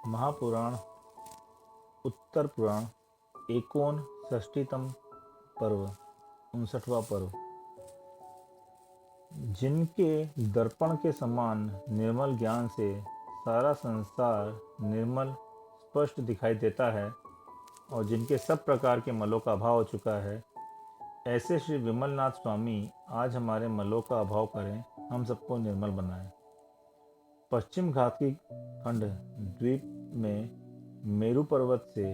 महापुराण उत्तर पुराण एकोन षष्ठीतम पर्व 59वां पर्व। जिनके दर्पण के समान निर्मल ज्ञान से सारा संसार निर्मल स्पष्ट दिखाई देता है और जिनके सब प्रकार के मलों का अभाव हो चुका है, ऐसे श्री विमलनाथ स्वामी आज हमारे मलों का अभाव करें, हम सबको निर्मल बनाएं। पश्चिम घाट की खंड द्वीप में मेरु पर्वत से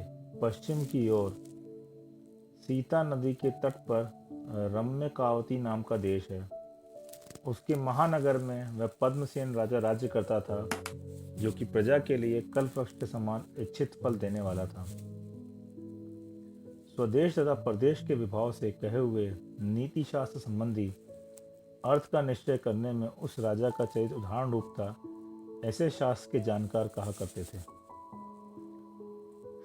पश्चिम की ओर सीता नदी के तट पर रम्य कावती नाम का देश है। उसके महानगर में वह पद्मसेन राजा राज्य करता था, जो कि प्रजा के लिए कल्पवृक्ष के समान इच्छित फल देने वाला था। स्वदेश तथा प्रदेश के विभाव से कहे हुए नीति शास्त्र संबंधी अर्थ का निश्चय करने में उस राजा का चरित्र उदाहरण रूप था, ऐसे शास्त्र के जानकार कहा करते थे।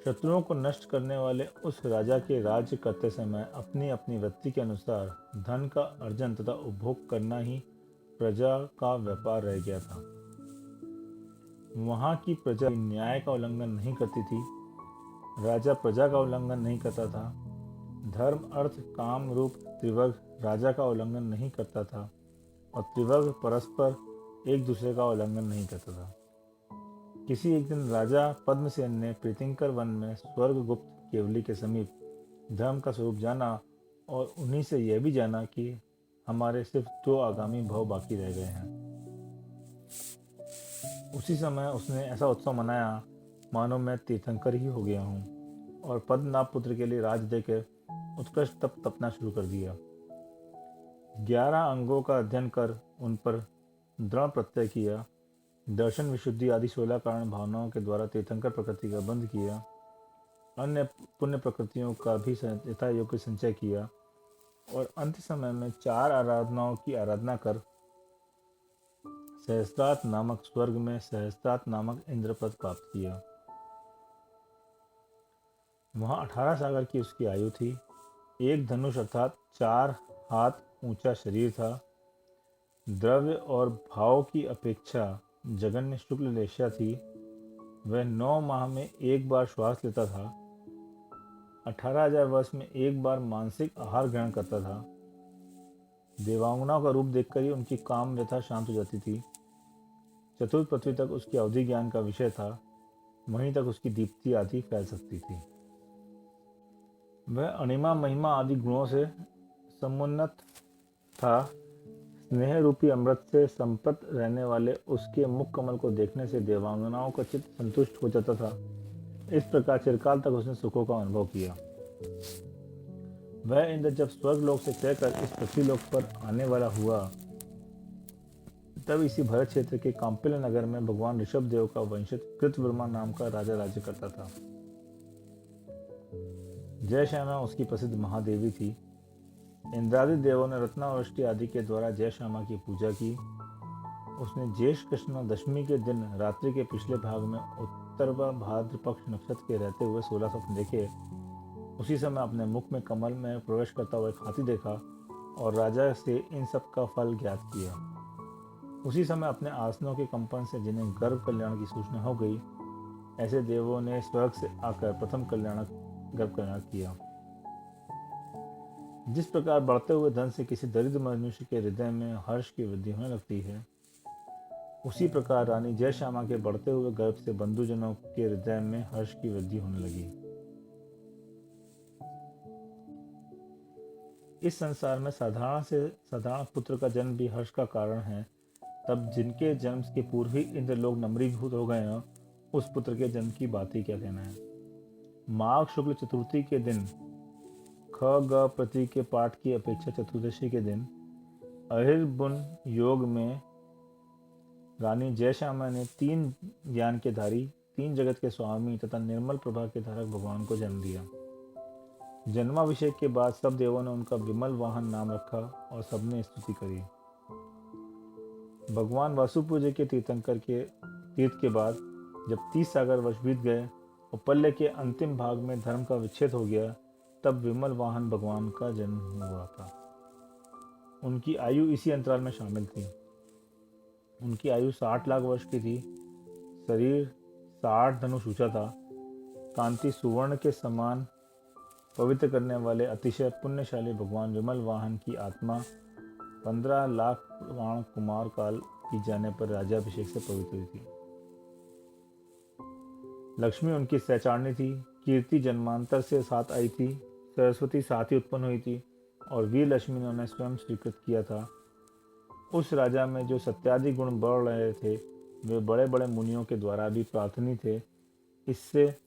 शत्रुओं को नष्ट करने वाले उस राजा के राज्य करते समय अपनी अपनी वृत्ति के अनुसार धन का अर्जन तथा उपभोग करना ही प्रजा का व्यापार रह गया था। वहां की प्रजा न्याय का उल्लंघन नहीं करती थी, राजा प्रजा का उल्लंघन नहीं करता था। धर्म अर्थ काम रूप त्रिवर्ग राजा का उल्लंघन नहीं करता था और त्रिवर्ग परस्पर एक दूसरे का उल्लंघन नहीं करता था। किसी एक दिन राजा पद्मसेन ने प्रीतिंकर वन में स्वर्गगुप्त केवली के समीप धर्म का स्वरूप जाना और उन्हीं से यह भी जाना कि हमारे सिर्फ 2 आगामी भव बाकी रह गए हैं। उसी समय उसने ऐसा उत्सव मनाया मानो मैं तीर्थंकर ही हो गया हूँ और पद्मनाभ पुत्र के लिए राज देकर उत्कृष्ट तप तपना शुरू कर दिया। 11 अंगों का अध्ययन कर उन पर दृढ़ प्रत्यय किया, दर्शन विशुद्धि आदि 16 कारण भावनाओं के द्वारा तीर्थंकर प्रकृति का बंध किया, अन्य पुण्य प्रकृतियों का भी यथा योग्य संचय किया और अंत समय में 4 आराधनाओं की आराधना कर सहस्त्रार्थ नामक स्वर्ग में सहस्त्रार्थ नामक इंद्रपद प्राप्त किया। वहां 18 सागर की उसकी आयु थी। एक धनुष अर्थात 4 हाथ ऊंचा शरीर था। द्रव्य और भाव की अपेक्षा जगन्य शुक्ल लेशा थी। वह 9 माह में एक बार श्वास लेता था। 18,000 वर्ष में एक बार मानसिक आहार ग्रहण करता था। देवांगनाओं का रूप देखकर ही उनकी काम व्यथा शांत हो जाती थी। चतुर्थ पृथ्वी तक उसकी अवधि ज्ञान का विषय था, वहीं तक उसकी दीप्ति आदि फैल सकती थी। वह अणिमा महिमा आदि गुणों से समुन्नत था। स्नेह रूपी अमृत से संपत रहने वाले उसके मुख कमल को देखने से देवांगनाओं का चित्त संतुष्ट हो जाता था। इस प्रकार चिरकाल तक उसने सुखों का अनुभव किया। वह इंद्र जब स्वर्गलोक से तयकर इस पृथ्वीलोक पर आने वाला हुआ, तब इसी भरत क्षेत्र के कांपिल नगर में भगवान ऋषभ देव का वंशज कृतवर्मा नाम का राजा राज्य करता था। जयश्यामा उसकी प्रसिद्ध महादेवी थी। इंद्रादि देवों ने रत्नावृष्टि आदि के द्वारा जयश्यामा की पूजा की। उसने ज्येष्ठ कृष्ण दशमी के दिन रात्रि के पिछले भाग में उत्तर व भाद्र पक्ष नक्षत्र के रहते हुए 16 स्वप्न देखे। उसी समय अपने मुख में कमल में प्रवेश करता हुआ एक हाथी देखा और राजा से इन सब का फल ज्ञात किया। उसी समय अपने आसनों के कंपन से जिन्हें गर्भ कल्याण की सूचना हो गई, ऐसे देवों ने स्वर्ग से आकर प्रथम गर्भ कल्याण किया। जिस प्रकार बढ़ते हुए धन से किसी दरिद्र मनुष्य के हृदय में हर्ष की वृद्धि होने लगती है, उसी प्रकार रानी जयश्यामा के बढ़ते हुए गर्भ से बंधुजनों के हृदय में हर्ष की वृद्धि होने लगी। इस संसार में साधारण से साधारण पुत्र का जन्म भी हर्ष का कारण है, तब जिनके जन्म के पूर्व ही इंद्रलोक नम्रीभूत हो गए हैं, उस पुत्र के जन्म की बात ही क्या कहना है। माघ शुक्ल चतुर्थी के दिन ख ग प्रति के पाठ की अपेक्षा चतुर्दशी के दिन अहिर्बुन योग में रानी जयश्यामा ने 3 ज्ञान के धारी, 3 जगत के स्वामी तथा निर्मल प्रभा के धारक भगवान को जन्म दिया। जन्माभिषेक के बाद सब देवों ने उनका विमल वाहन नाम रखा और सबने स्तुति करी। भगवान वासुपूज्य के तीर्थंकर के तीर्थ के बाद जब 30 सागर वर्ष बीत गए और पल्ले के अंतिम भाग में धर्म का विच्छेद हो गया, तब विमल वाहन भगवान का जन्म हुआ था। उनकी आयु इसी अंतराल में शामिल थी। उनकी आयु 60 लाख वर्ष की थी। शरीर 60 धनुष ऊंचा था। कांति सुवर्ण के समान पवित्र करने वाले अतिशय पुण्यशाली भगवान विमल वाहन की आत्मा 15 लाख प्राण कुमार काल की जाने पर राज्याभिषेक से पवित्र हुई थी। लक्ष्मी उनकी सहचारणी थी। कीर्ति जन्मांतर से साथ आई थी। सरस्वती साथ ही उत्पन्न हुई थी और वीर लक्ष्मी ने उन्हें स्वयं स्वीकृत किया था। उस राजा में जो सत्यादि गुण बढ़ रहे थे वे बड़े बड़े मुनियों के द्वारा भी प्रार्थनीय थे। इससे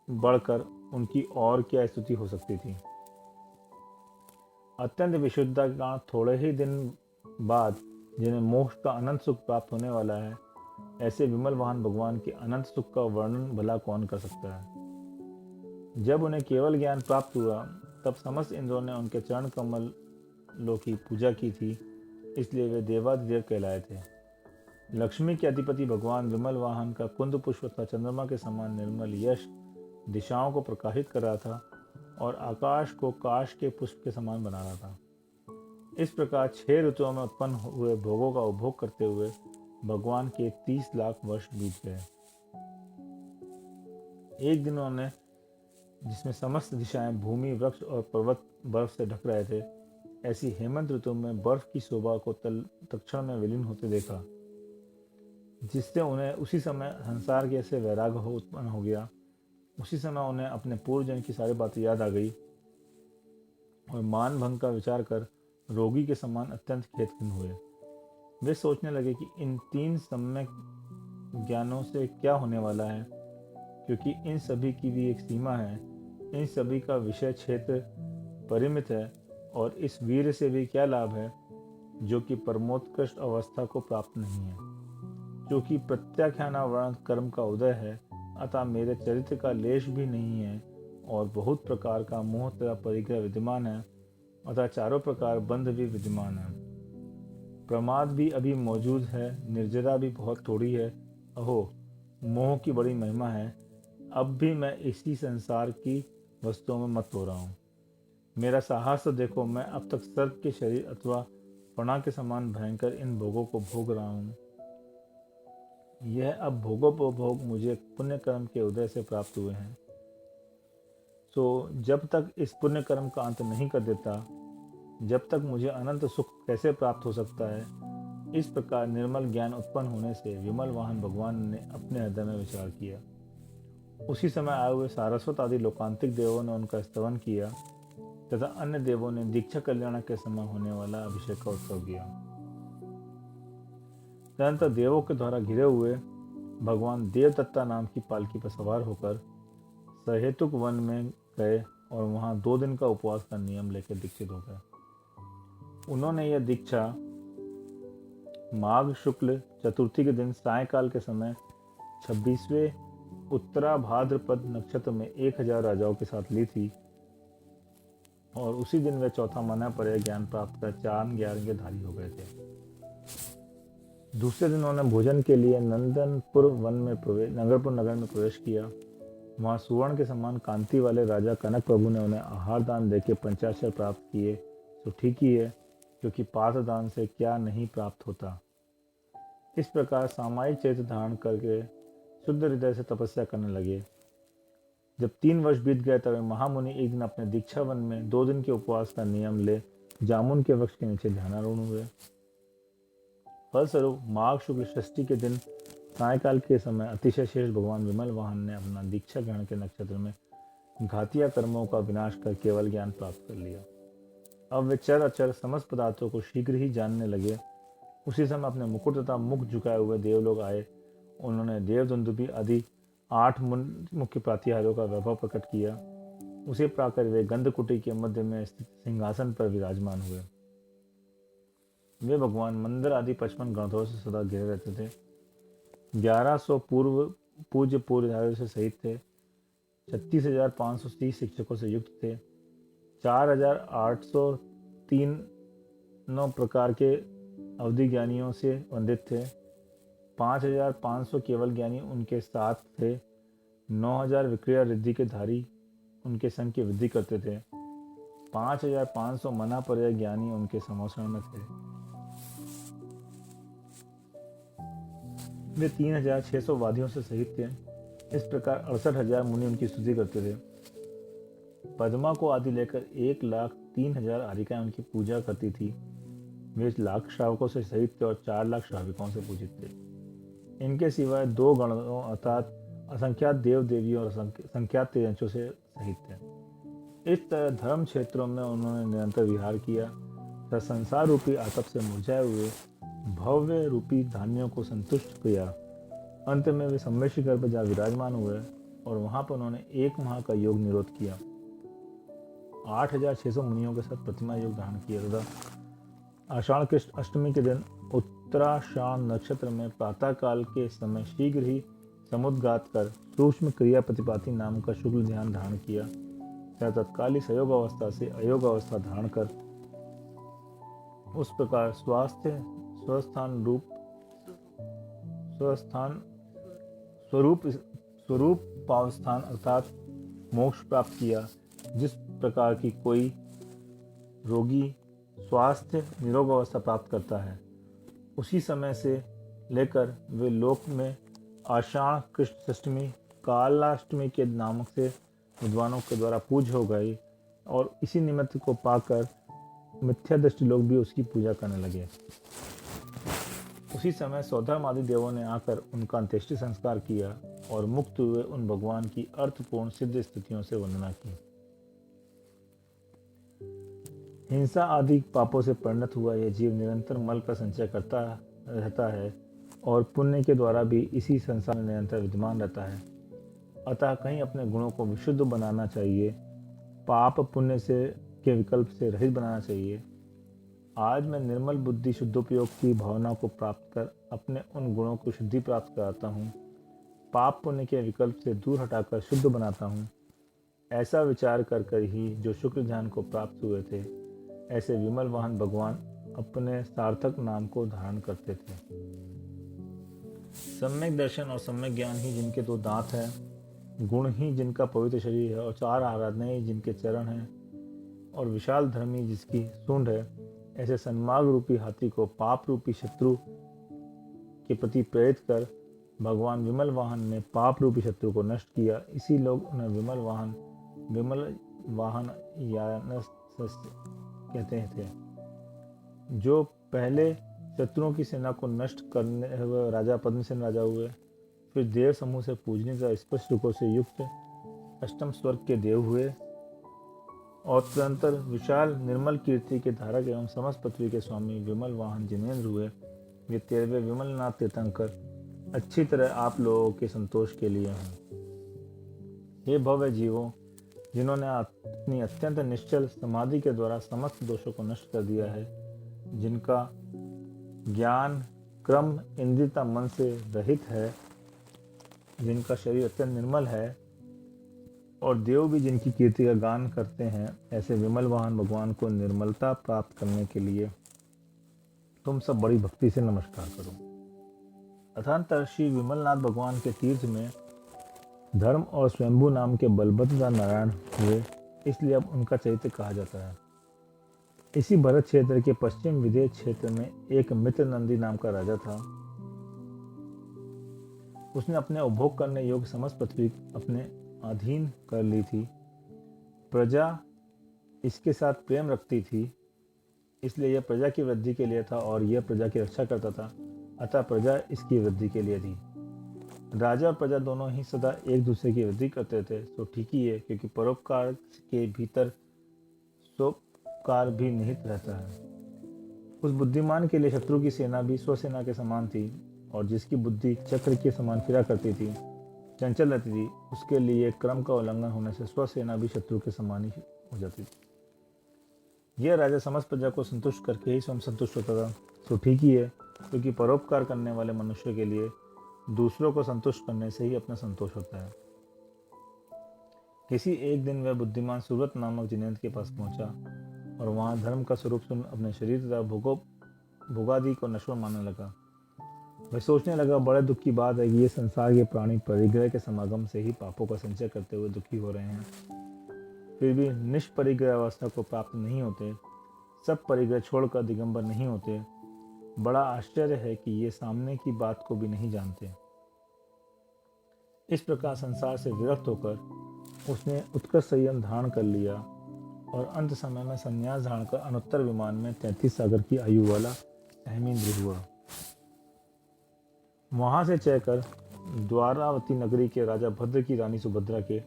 बढ़कर उनकी और क्या स्तुति हो सकती थी। अत्यंत विशुद्धता के कारण थोड़े ही दिन बाद जिन्हें मोक्ष का अनंत सुख प्राप्त होने वाला है, ऐसे विमल वाहन भगवान के अनंत सुख का वर्णन भला कौन कर सकता है। जब उन्हें केवल ज्ञान प्राप्त हुआ तब समस्त इंद्रों ने उनके चरण कमलों की पूजा की थी, इसलिए वे देवाधिदेव कहलाए थे। लक्ष्मी के अधिपति भगवान विमल वाहन का कुंद पुष्प तथा चंद्रमा के समान निर्मल यश दिशाओं को प्रकाशित कर रहा था और आकाश को काश के पुष्प के समान बना रहा था। इस प्रकार 6 ऋतुओं में उत्पन्न हुए भोगों का उपभोग करते हुए भगवान के 30 लाख वर्ष बीत गए। एक दिन उन्होंने, जिसमें समस्त दिशाएं भूमि, वृक्ष और पर्वत बर्फ से ढक रहे थे, ऐसी हेमंत ऋतु में बर्फ की शोभा को तत्क्षण में विलीन होते देखा, जिससे उन्हें उसी समय संसार के ऐसे वैराग्य उत्पन्न हो गया। उसी समय उन्हें अपने पूर्व जन्म की सारी बातें याद आ गई और मान भंग का विचार कर रोगी के समान अत्यंत खेदखिन्न हुए। वे सोचने लगे कि इन 3 सम्यक ज्ञानों से क्या होने वाला है, क्योंकि इन सभी की भी एक सीमा है। इन सभी का विषय क्षेत्र परिमित है और इस वीर से भी क्या लाभ है जो कि परमोत्कृष्ट अवस्था को प्राप्त नहीं है। क्योंकि प्रत्याख्यानावरण कर्म का उदय है, अतः मेरे चरित्र का लेश भी नहीं है और बहुत प्रकार का मोह तथा परिग्रह विद्यमान है, अतः चारों प्रकार बंध भी विद्यमान है। प्रमाद भी अभी मौजूद है, निर्जरा भी बहुत थोड़ी है। अहो, मोह की बड़ी महिमा है। अब भी मैं इसी संसार की वस्तुओं में मत हो रहा हूँ। मेरा साहस तो देखो, मैं अब तक सर्प के शरीर अथवा फणा के समान भयंकर इन भोगों को भोग रहा हूँ। यह अब भोगोपभोग मुझे पुण्य कर्म के उदय से प्राप्त हुए हैं। तो जब तक इस पुण्य कर्म का अंत नहीं कर देता, जब तक मुझे अनंत सुख कैसे प्राप्त हो सकता है। इस प्रकार निर्मल ज्ञान उत्पन्न होने से विमल वाहन भगवान ने अपने हृदय में विचार किया। उसी समय आए हुए सारस्वत आदि लोकांतिक देवों ने उनका स्तवन किया तथा अन्य देवों ने दीक्षा कल्याण के समय होने वाला अभिषेक का उत्सव किया। तदनंतर देवों के द्वारा घिरे हुए भगवान देवदत्ता नाम की पालकी पर सवार होकर सहेतुक वन में गए और वहां 2 दिन का उपवास का नियम लेकर दीक्षित हो गए। उन्होंने यह दीक्षा माघ शुक्ल चतुर्थी के दिन सायकाल के समय 26वें उत्तरा भाद्रपद नक्षत्र में 1000 राजाओं के साथ ली थी और उसी दिन वे चौथा मना पर यह ज्ञान प्राप्त कर 4 ज्ञान के धारी हो गए थे। दूसरे दिन उन्होंने भोजन के लिए नंदनपुर वन में नगरपुर नगर में प्रवेश किया। वहां सुवर्ण के समान कांति वाले राजा कनक प्रभु ने उन्हें आहार दान देकर पंचाक्षर प्राप्त किए। तो ठीक ही है, क्योंकि पात्र दान से क्या नहीं प्राप्त होता। इस प्रकार सामायिक चरित्र धारण करके शुद्ध हृदय से तपस्या करने लगे। जब 3 वर्ष बीत गए तब महामुनि एक दिन अपने दीक्षा वन में 2 दिन के उपवास का नियम ले जामुन के वृक्ष के नीचे ध्यानारूढ़ हुए। फलस्वरूप माघ शुक्ल षष्ठी के दिन सायकाल के समय अतिशय श्रेष्ठ भगवान विमल वाहन ने अपना दीक्षा ग्रहण के नक्षत्र में घातिया कर्मों का विनाश कर केवल ज्ञान प्राप्त कर लिया। अब वे चर अचर समस्त पदार्थों को शीघ्र ही जानने लगे। उसी समय अपने मुकुट तथा मुख झुकाए हुए देवलोग आए। उन्होंने देवदुन्दुभि आदि 8 मुख्य प्रातिहार्यों का वैभव प्रकट किया। उसे पाकर वे गंधकुटी के मध्य में स्थित सिंहासन पर विराजमान हुए। वे भगवान मंदिर आदि 55 ग्रंथों से सदा घिरे रहते थे। 1100 पूज्य पूर्वधारियों से सहित थे। 36,530 शिक्षकों से युक्त थे। 4,803 प्रकार के अवधि ज्ञानियों से वंदित थे। 5,500 केवल ज्ञानी उनके साथ थे। 9,000 विक्रिया रिद्धि के धारी उनके संग की वृद्धि करते थे। 5,500 मना पर्याय ज्ञानी उनके समोषण में थे। वे 3600 वादियों से सहित थे। इस प्रकार 68,000 मुनि उनकी स्तुति करते थे। पद्मा को आदि लेकर 1,03,000 आरिकाएं उनकी पूजा करती थी। वे 1,00,000 श्रावकों से सहित थे और 4,00,000 श्राविकों से पूजित थे। इनके सिवाय 2 गणों अर्थात असंख्यात देव देवियों और संख्यात तेजस्वियों से सहित थे। इस तरह धर्म क्षेत्रों में उन्होंने निरंतर विहार किया तथा संसार रूपी आतप से मुरझाए हुए भव्य रूपी धान्यों को संतुष्ट किया। अंत में वे सम्मेशिखर पर जा विराजमान हुए और वहां पर उन्होंने 1 माह का योग निरोध किया। 8,600 मुनियों के साथ प्रतिमा योग धारण किया तथा आषाढ़ कृष्ण अष्टमी के दिन उत्तराषाढ़ नक्षत्र में प्रातः काल के समय शीघ्र ही समुद्घात कर सूक्ष्म क्रिया प्रतिपाती नाम का शुक्ल ध्यान धारण किया तथा तत्काल सयोग अवस्था से अयोग अवस्था धारण कर उस प्रकार स्वरूप पावस्थान अर्थात मोक्ष प्राप्त किया। जिस प्रकार की कोई रोगी स्वास्थ्य निरोग अवस्था प्राप्त करता है, उसी समय से लेकर वे लोक में आषाढ़ कृष्ण अष्टमी कालाष्टमी के नामक से विद्वानों के द्वारा पूज्य हो गए और इसी निमित्त को पाकर मिथ्या दृष्टि लोग भी उसकी पूजा करने लगे। उसी समय सौधर्म आदि देवों ने आकर उनका अंत्येष्टि संस्कार किया और मुक्त हुए उन भगवान की अर्थपूर्ण सिद्ध स्थितियों से वंदना की। हिंसा आदि पापों से परिणत हुआ यह जीव निरंतर मल का संचय करता रहता है और पुण्य के द्वारा भी इसी संसार में निरंतर विद्यमान रहता है। अतः कहीं अपने गुणों को विशुद्ध बनाना चाहिए, पाप पुण्य से के विकल्प से रहित बनाना चाहिए। आज मैं निर्मल बुद्धि शुद्धोपयोग की भावना को प्राप्त कर अपने उन गुणों को शुद्धि प्राप्त कराता हूँ, पाप पुण्य के विकल्प से दूर हटाकर शुद्ध बनाता हूँ। ऐसा विचार कर कर ही जो शुक्र ध्यान को प्राप्त हुए थे, ऐसे विमल वाहन भगवान अपने सार्थक नाम को धारण करते थे। सम्यक दर्शन और सम्यक ज्ञान ही जिनके 2 दांत हैं, गुण ही जिनका पवित्र शरीर है और 4 आराधनाएं ही जिनके चरण हैं और विशाल धर्मी जिसकी सूंड है, ऐसे सन्मार्ग रूपी हाथी को पाप रूपी शत्रु के प्रति प्रेरित कर भगवान विमल वाहन ने पाप रूपी शत्रु को नष्ट किया। इसी लोग उन्हें विमल वाहन यानस कहते थे। जो पहले शत्रुओं की सेना को नष्ट करने हुए राजा पद्मसेन राजा हुए, फिर देव समूह से पूजने का स्पष्ट रूपों से युक्त अष्टम स्वर्ग के देव हुए और तदंतर विशाल निर्मल कीर्ति के धारक एवं समस्त पृथ्वी के स्वामी विमल वाहन जिनेन्द्र हुए। ये 13वें विमलनाथ तीर्थंकर अच्छी तरह आप लोगों के संतोष के लिए हैं। हे भव्य जीवों, जिन्होंने अपनी अत्यंत निश्चल समाधि के द्वारा समस्त दोषों को नष्ट कर दिया है, जिनका ज्ञान क्रम इंद्रियता मन से रहित है, जिनका शरीर अत्यंत निर्मल है और देव भी जिनकी कीर्ति का गान करते हैं, ऐसे विमल वाहन भगवान को निर्मलता प्राप्त करने के लिए तुम सब बड़ी भक्ति से नमस्कार करो। अथांतर श्री विमलनाथ भगवान के तीर्थ में धर्म और स्वयंभू नाम के बलभद्र नारायण हुए, इसलिए अब उनका चरित्र कहा जाता है। इसी भरत क्षेत्र के पश्चिम विदेश क्षेत्र में एक मित्र नंदी नाम का राजा था। उसने अपने उपभोग करने योग्य समस्त पृथ्वी अपने अधीन कर ली थी। प्रजा इसके साथ प्रेम रखती थी, इसलिए यह प्रजा की वृद्धि के लिए था और यह प्रजा की रक्षा करता था, अतः प्रजा इसकी वृद्धि के लिए थी। राजा और प्रजा दोनों ही सदा एक दूसरे की वृद्धि करते थे, तो ठीक ही है, क्योंकि परोपकार के भीतर स्वोपकार भी निहित रहता है। उस बुद्धिमान के लिए शत्रु की सेना भी स्वसेना के समान थी और जिसकी बुद्धि चक्र के समान फिरा करती थी, चंचल रहती थी, उसके लिए क्रम का उल्लंघन होने से स्वसेना भी शत्रु के समान ही हो जाती थी। यह राजा समस्त प्रजा को संतुष्ट करके ही स्वयं संतुष्ट होता था, तो ठीक ही है, क्योंकि परोपकार करने वाले मनुष्य के लिए दूसरों को संतुष्ट करने से ही अपना संतोष होता है। किसी एक दिन वह बुद्धिमान सूरत नामक जिनेन्द्र के पास पहुंचा और वहां धर्म का स्वरूप सुन अपने शरीर तथा भोगादि को नश्वर मानने लगा। वह सोचने लगा, बड़े दुख की बात है कि ये संसार के प्राणी परिग्रह के समागम से ही पापों का संचय करते हुए दुखी हो रहे हैं, फिर भी निष्परिग्रह अवस्था को प्राप्त नहीं होते, सब परिग्रह छोड़कर दिगंबर नहीं होते। बड़ा आश्चर्य है कि ये सामने की बात को भी नहीं जानते। इस प्रकार संसार से विरक्त होकर उसने उत्कर्ष संयम धारण कर लिया और अंत समय में संन्यास धारण कर अनुत्तर विमान में 33 सागर की आयु वाला अहमीन्द्र हुआ। वहां से चलकर द्वारावती नगरी के राजा भद्र की रानी सुभद्रा के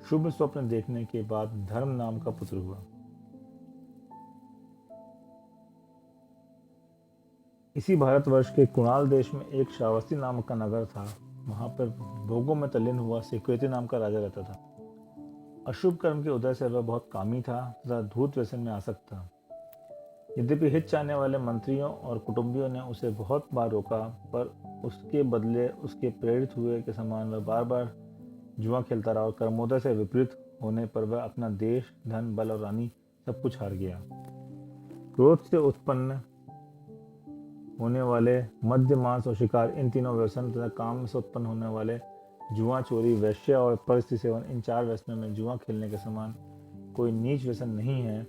शुभ स्वप्न देखने के बाद धर्म नाम का पुत्र हुआ। इसी भारतवर्ष के कुणाल देश में एक श्रावस्ती नामक का नगर था। वहां पर भोगों में तल्लीन हुआ सुकेतु नाम का राजा रहता था। अशुभ कर्म के उदय से वह बहुत कामी था तथा धूर्त व्यसन में आसक्त था। यद्यपि हित चाहने वाले मंत्रियों और कुटुंबियों ने उसे बहुत बार रोका, पर उसके बदले उसके प्रेरित हुए के समान वह बार बार जुआ खेलता रहा और कर्मोदय से विपरीत होने पर वह अपना देश, धन, बल और रानी सब कुछ हार गया। क्रोध से उत्पन्न होने वाले मद्य, मांस और शिकार, इन तीनों व्यसन तथा काम से उत्पन्न होने वाले जुआ, चोरी, वैश्य और परिस्थिति सेवन, इन 4 व्यसनों में जुआ खेलने के समान कोई नीच व्यसन नहीं है,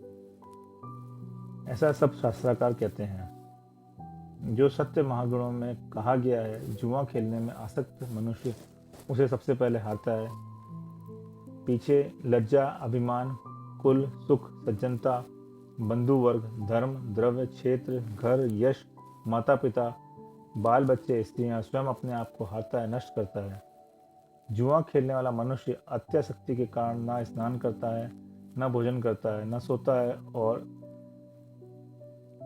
ऐसा सब शास्त्राकार कहते हैं। जो सत्य महागुणों में कहा गया है, जुआ खेलने में आसक्त मनुष्य उसे सबसे पहले हारता है। पीछे लज्जा, अभिमान, कुल, सुख, सज्जनता, बंधु वर्ग, धर्म, द्रव्य, क्षेत्र, घर, यश, माता पिता, बाल बच्चे, स्त्रियां, स्वयं अपने आप को हारता है, नष्ट करता है। जुआ खेलने वाला मनुष्य अत्यासक्ति के कारण ना स्नान करता है, न भोजन करता है, न सोता है और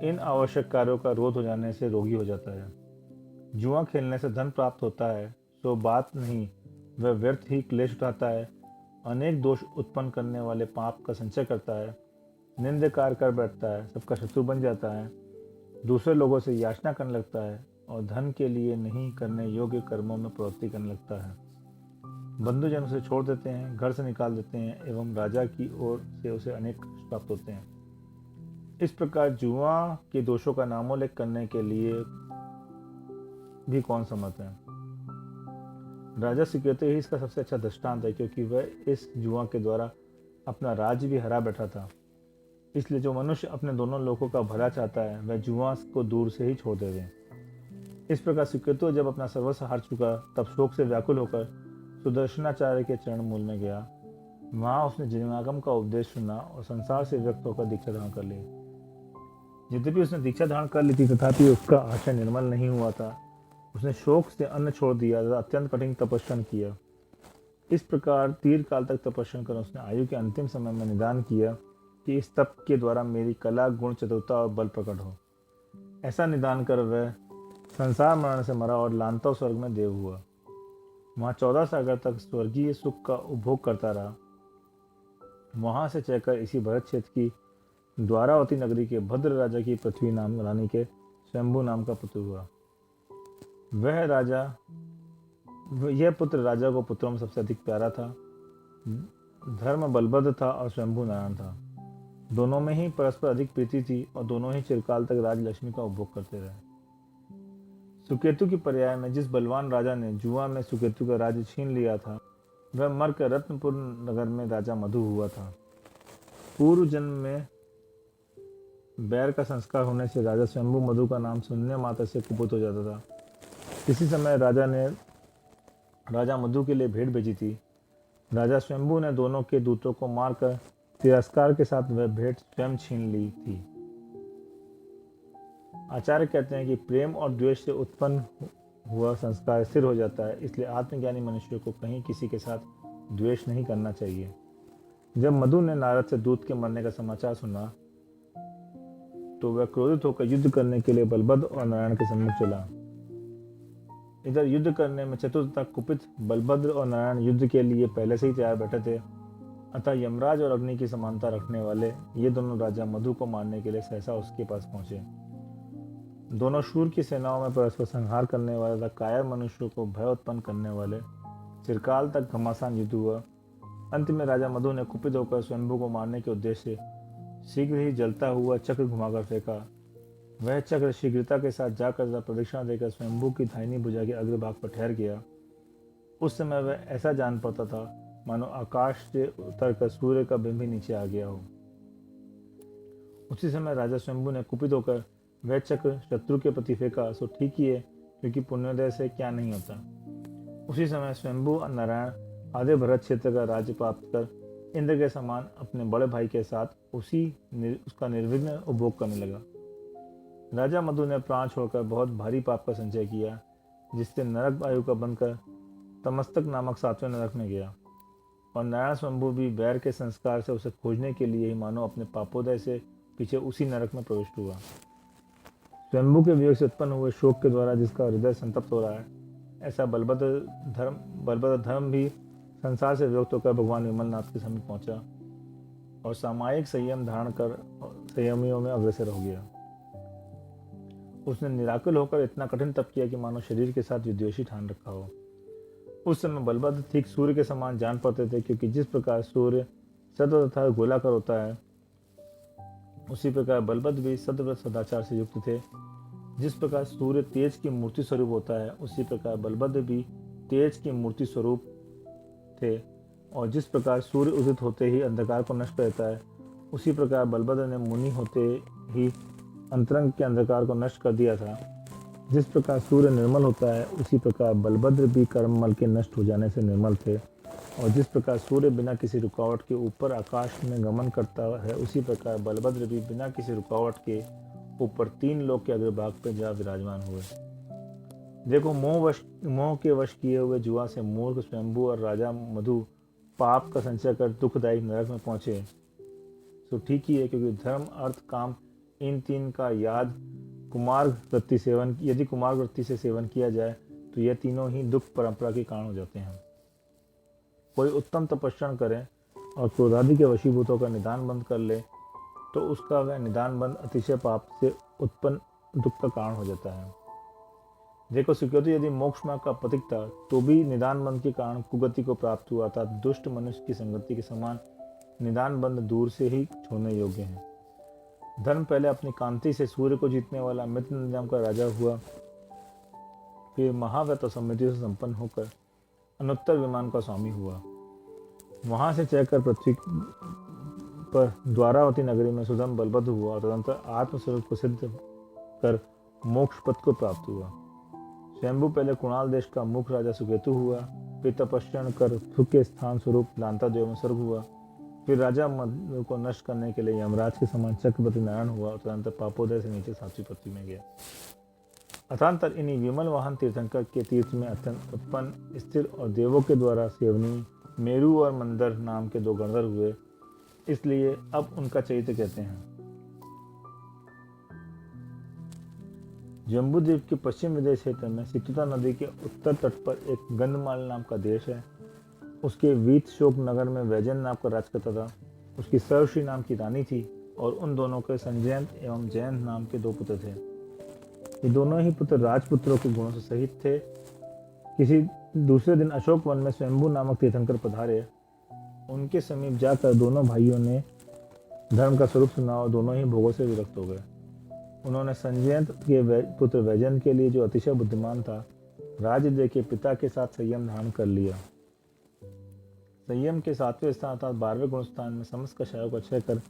इन आवश्यक कार्यों का रोध हो जाने से रोगी हो जाता है। जुआ खेलने से धन प्राप्त होता है सो बात नहीं, वह व्यर्थ ही क्लेश उठाता है, अनेक दोष उत्पन्न करने वाले पाप का संचय करता है, निंद कार्य कर बैठता है, सबका शत्रु बन जाता है, दूसरे लोगों से याचना करने लगता है और धन के लिए नहीं करने योग्य कर्मों में प्रवृत्ति करने लगता है। बंधुजन उसे छोड़ देते हैं, घर से निकाल देते हैं एवं राजा की ओर से उसे अनेक कष्ट प्राप्त होते हैं। इस प्रकार जुआ के दोषों का नामोल्लेख करने के लिए भी कौन समर्थ है। राजा सुकेतु ही इसका सबसे अच्छा दृष्टांत है, क्योंकि वह इस जुआ के द्वारा अपना राज्य भी हरा बैठा था। इसलिए जो मनुष्य अपने दोनों लोगों का भला चाहता है, वह जुआ को दूर से ही छोड़ देवे। इस प्रकार सुकेतु जब अपना सर्वस्व हार चुका, तब शोक से व्याकुल होकर सुदर्शनाचार्य के चरण मूल में गया। वहां उसने जिनागम का उपदेश सुना और संसार से व्यक्त होकर दीक्षा धारण कर ली। यद्यपि उसने दीक्षा धारण कर ली थी, तथापि उसका आशय निर्मल नहीं हुआ था। उसने शोक से अन्न छोड़ दिया तथा अत्यंत कठिन तपस्या किया। इस प्रकार दीर्घ काल तक तपस्या कर उसने आयु के अंतिम समय में निदान किया कि इस तप के द्वारा मेरी कला, गुण, चतुरता और बल प्रकट हो। ऐसा निदान कर वह संसार मरण से मरा और लांतव स्वर्ग में देव हुआ। वहां 14 सागर तक स्वर्गीय सुख का उपभोग करता रहा। वहां से चलकर इसी भरत क्षेत्र की द्वारावती नगरी के भद्र राजा की पृथ्वी नाम रानी के स्वयंभू नाम का पुत्र हुआ। यह पुत्र राजा को पुत्रों में सबसे अधिक प्यारा था। धर्म बलभद्र था और स्वयंभू नारायण था। दोनों में ही परस्पर अधिक प्रीति थी और दोनों ही चिरकाल तक राजलक्ष्मी का उपभोग करते रहे। सुकेतु की पर्याय में जिस बलवान राजा ने जुआ में सुकेतु का राज्य छीन लिया था, वह मरकर रत्नपुर नगर में राजा मधु हुआ था। पूर्व जन्म में बैर का संस्कार होने से राजा स्वयंभू मधु का नाम सुनने मात्र से कुपित हो जाता था। इसी समय राजा ने राजा मधु के लिए भेंट भेजी थी। राजा स्वयंभू ने दोनों के दूतों को मारकर तिरस्कार के साथ वह भेंट स्वयं छीन ली थी। आचार्य कहते हैं कि प्रेम और द्वेष से उत्पन्न हुआ संस्कार स्थिर हो जाता है, इसलिए आत्मज्ञानी मनुष्य को कहीं किसी के साथ द्वेष नहीं करना चाहिए। जब मधु ने नारद से दूत के मरने का समाचार सुना, तो वह क्रोधित होकर युद्ध करने के लिए बलभद्र और नारायण के सम्मुख चला। इधर युद्ध करने में चतुर तथा कुपित बलभद्र और नारायण युद्ध के लिए पहले से ही तैयार बैठे थे। अतः यमराज और अग्नि की समानता रखने वाले ये दोनों राजा मधु को मारने के लिए सहसा उसके पास पहुंचे। दोनों शूर की सेनाओं में परस्पर संहार करने वाले तथा कायर मनुष्यों को भय उत्पन्न करने वाले चिरकाल तक घमासान युद्ध हुआ। अंत में राजा मधु ने कुपित होकर स्वयंभू को मारने के उद्देश्य से शीघ्र ही जलता हुआ चक्र घुमाकर फेंका। वह चक्र शीघ्रता के साथ जाकर प्रदक्षिणा देकर स्वयंभू की दाहिनी भुजा के अग्रभाग पर ठहर गया। उस समय वह ऐसा जान पड़ता था मानो आकाश से उतरकर सूर्य का बिंब ही नीचे आ गया हो। उसी समय राजा स्वयंभू ने कुपित होकर वह चक्र शत्रु के प्रति फेंका सो ठीक ही है, क्योंकि पुण्योदय से क्या नहीं होता। उसी समय स्वयंभू नारायण आधे भरत क्षेत्र का राज्य प्राप्त कर इंद्र के समान अपने बड़े भाई के साथ उसका निर्विघ्न उपभोग करने लगा। राजा मधु ने प्राण छोड़कर बहुत भारी पाप का संचय किया, जिससे नरक वायु का बनकर तमस्तक नामक सातवें नरक में गया। और नारायण स्वयंभू भी बैर के संस्कार से उसे खोजने के लिए ही मानो अपने पापोदय से पीछे उसी नरक में प्रविष्ट हुआ। स्वयंभू के वियोग से उत्पन्न हुए शोक के द्वारा जिसका हृदय संतप्त हो रहा है, ऐसा बलभद्र धर्म भी संसार से वियुक्त होकर भगवान विमलनाथ के समीप पहुंचा और सामायिक संयम धारण कर संयमियों में अग्रसर हो गया। उसने निराकुल होकर इतना कठिन तप किया कि मानो शरीर के साथ विद्वेषी ठान रखा हो। उस समय बलभद्र ठीक सूर्य के समान जान पड़ते थे, क्योंकि जिस प्रकार सूर्य सत्व तथा गोलाकार होता है, उसी प्रकार बलभद्र भी सत्व सदाचार से युक्त थे। जिस प्रकार सूर्य तेज की मूर्ति स्वरूप होता है, उसी प्रकार बलभद्र भी तेज की मूर्ति स्वरूप थे। और जिस प्रकार सूर्य उदित होते ही अंधकार को नष्ट करता है, उसी प्रकार बलभद्र ने मुनि होते ही अंतरंग के अंधकार को नष्ट कर दिया था। जिस प्रकार सूर्य निर्मल होता है, उसी प्रकार बलभद्र भी कर्ममल के नष्ट हो जाने से निर्मल थे। और जिस प्रकार सूर्य बिना किसी रुकावट के ऊपर आकाश में गमन करता है, उसी प्रकार बलभद्र भी बिना किसी रुकावट के ऊपर 3 लोक के अग्रभाग पर जा विराजमान हुए। देखो, मोह के वश किए हुए जुआ से मूर्ख स्वयंभू और राजा मधु पाप का संचय कर दुखदायी नरक में पहुंचे तो ठीक ही है, क्योंकि धर्म अर्थ काम इन 3 का यदि कुमार वृत्ति से सेवन किया जाए तो यह तीनों ही दुख परंपरा के कारण हो जाते हैं। कोई उत्तम तपस्या करे और क्रोधादि के वशीभूतों का निदान बंद कर ले तो उसका वह निदान बंद अतिशय पाप से उत्पन्न दुख का कारण हो जाता है। देखो, सुकृति यदि मोक्ष मार्ग का पथिक था तो भी निदान बंद के कारण कुगति को प्राप्त हुआ था। दुष्ट मनुष्य की संगति के समान निदान बंद दूर से ही छोड़ने योग्य है। धर्म पहले अपनी कांति से सूर्य को जीतने वाला मित्र निजाम का राजा हुआ, फिर महाव्रत सम्मति से संपन्न होकर अनुत्तर विमान का स्वामी हुआ। वहां से चढ़कर पृथ्वी पर द्वारावती नगरी में सुधम बलभद्र हुआ और तदंतर आत्मस्वरूप को सिद्ध कर मोक्ष पद को प्राप्त हुआ। स्वयंभू पहले कुणाल देश का मुख्य राजा सुकेतु हुआ, फिर तपस्या कर सुख के स्थान स्वरूप लांता देव में स्वर्ग हुआ, फिर राजा मधु को नष्ट करने के लिए यमराज के समान चक्रवर्ती नारायण हुआ और तदंतर पापोदय से नीचे सातवीं पृथ्वी में गया। अथांतर इन्हीं विमल वाहन तीर्थंकर के तीर्थ में अत्यंत उत्पन्न स्थिर और देवों के द्वारा सेवनीय मेरु और मंदर नाम के 2 गणधर हुए, इसलिए अब उनका चरित्र कहते हैं। जम्बूद्वीप के पश्चिम विदेश क्षेत्र में सितुता नदी के उत्तर तट पर एक गंधमाल नाम का देश है। उसके वीत शोक नगर में वैजयंत नाम का राज करता था। उसकी सर्वश्री नाम की रानी थी और उन दोनों के संजयंत एवं जयंत नाम के 2 पुत्र थे। ये दोनों ही पुत्र राजपुत्रों के गुणों से सहित थे। किसी दूसरे दिन अशोक वन में स्वयंभू नामक तीर्थंकर पधारे। उनके समीप जाकर दोनों भाइयों ने धर्म का स्वरूप सुना और दोनों ही भोगों से विरक्त हो गए। उन्होंने संजयंत के पुत्र वैजयंत के लिए, जो अतिशय बुद्धिमान था, राज्य दे के पिता के साथ संयम धारण कर लिया। संयम के 7वें स्थान अर्थात 12वें गुण स्थान में समस्त कषायों को क्षय कर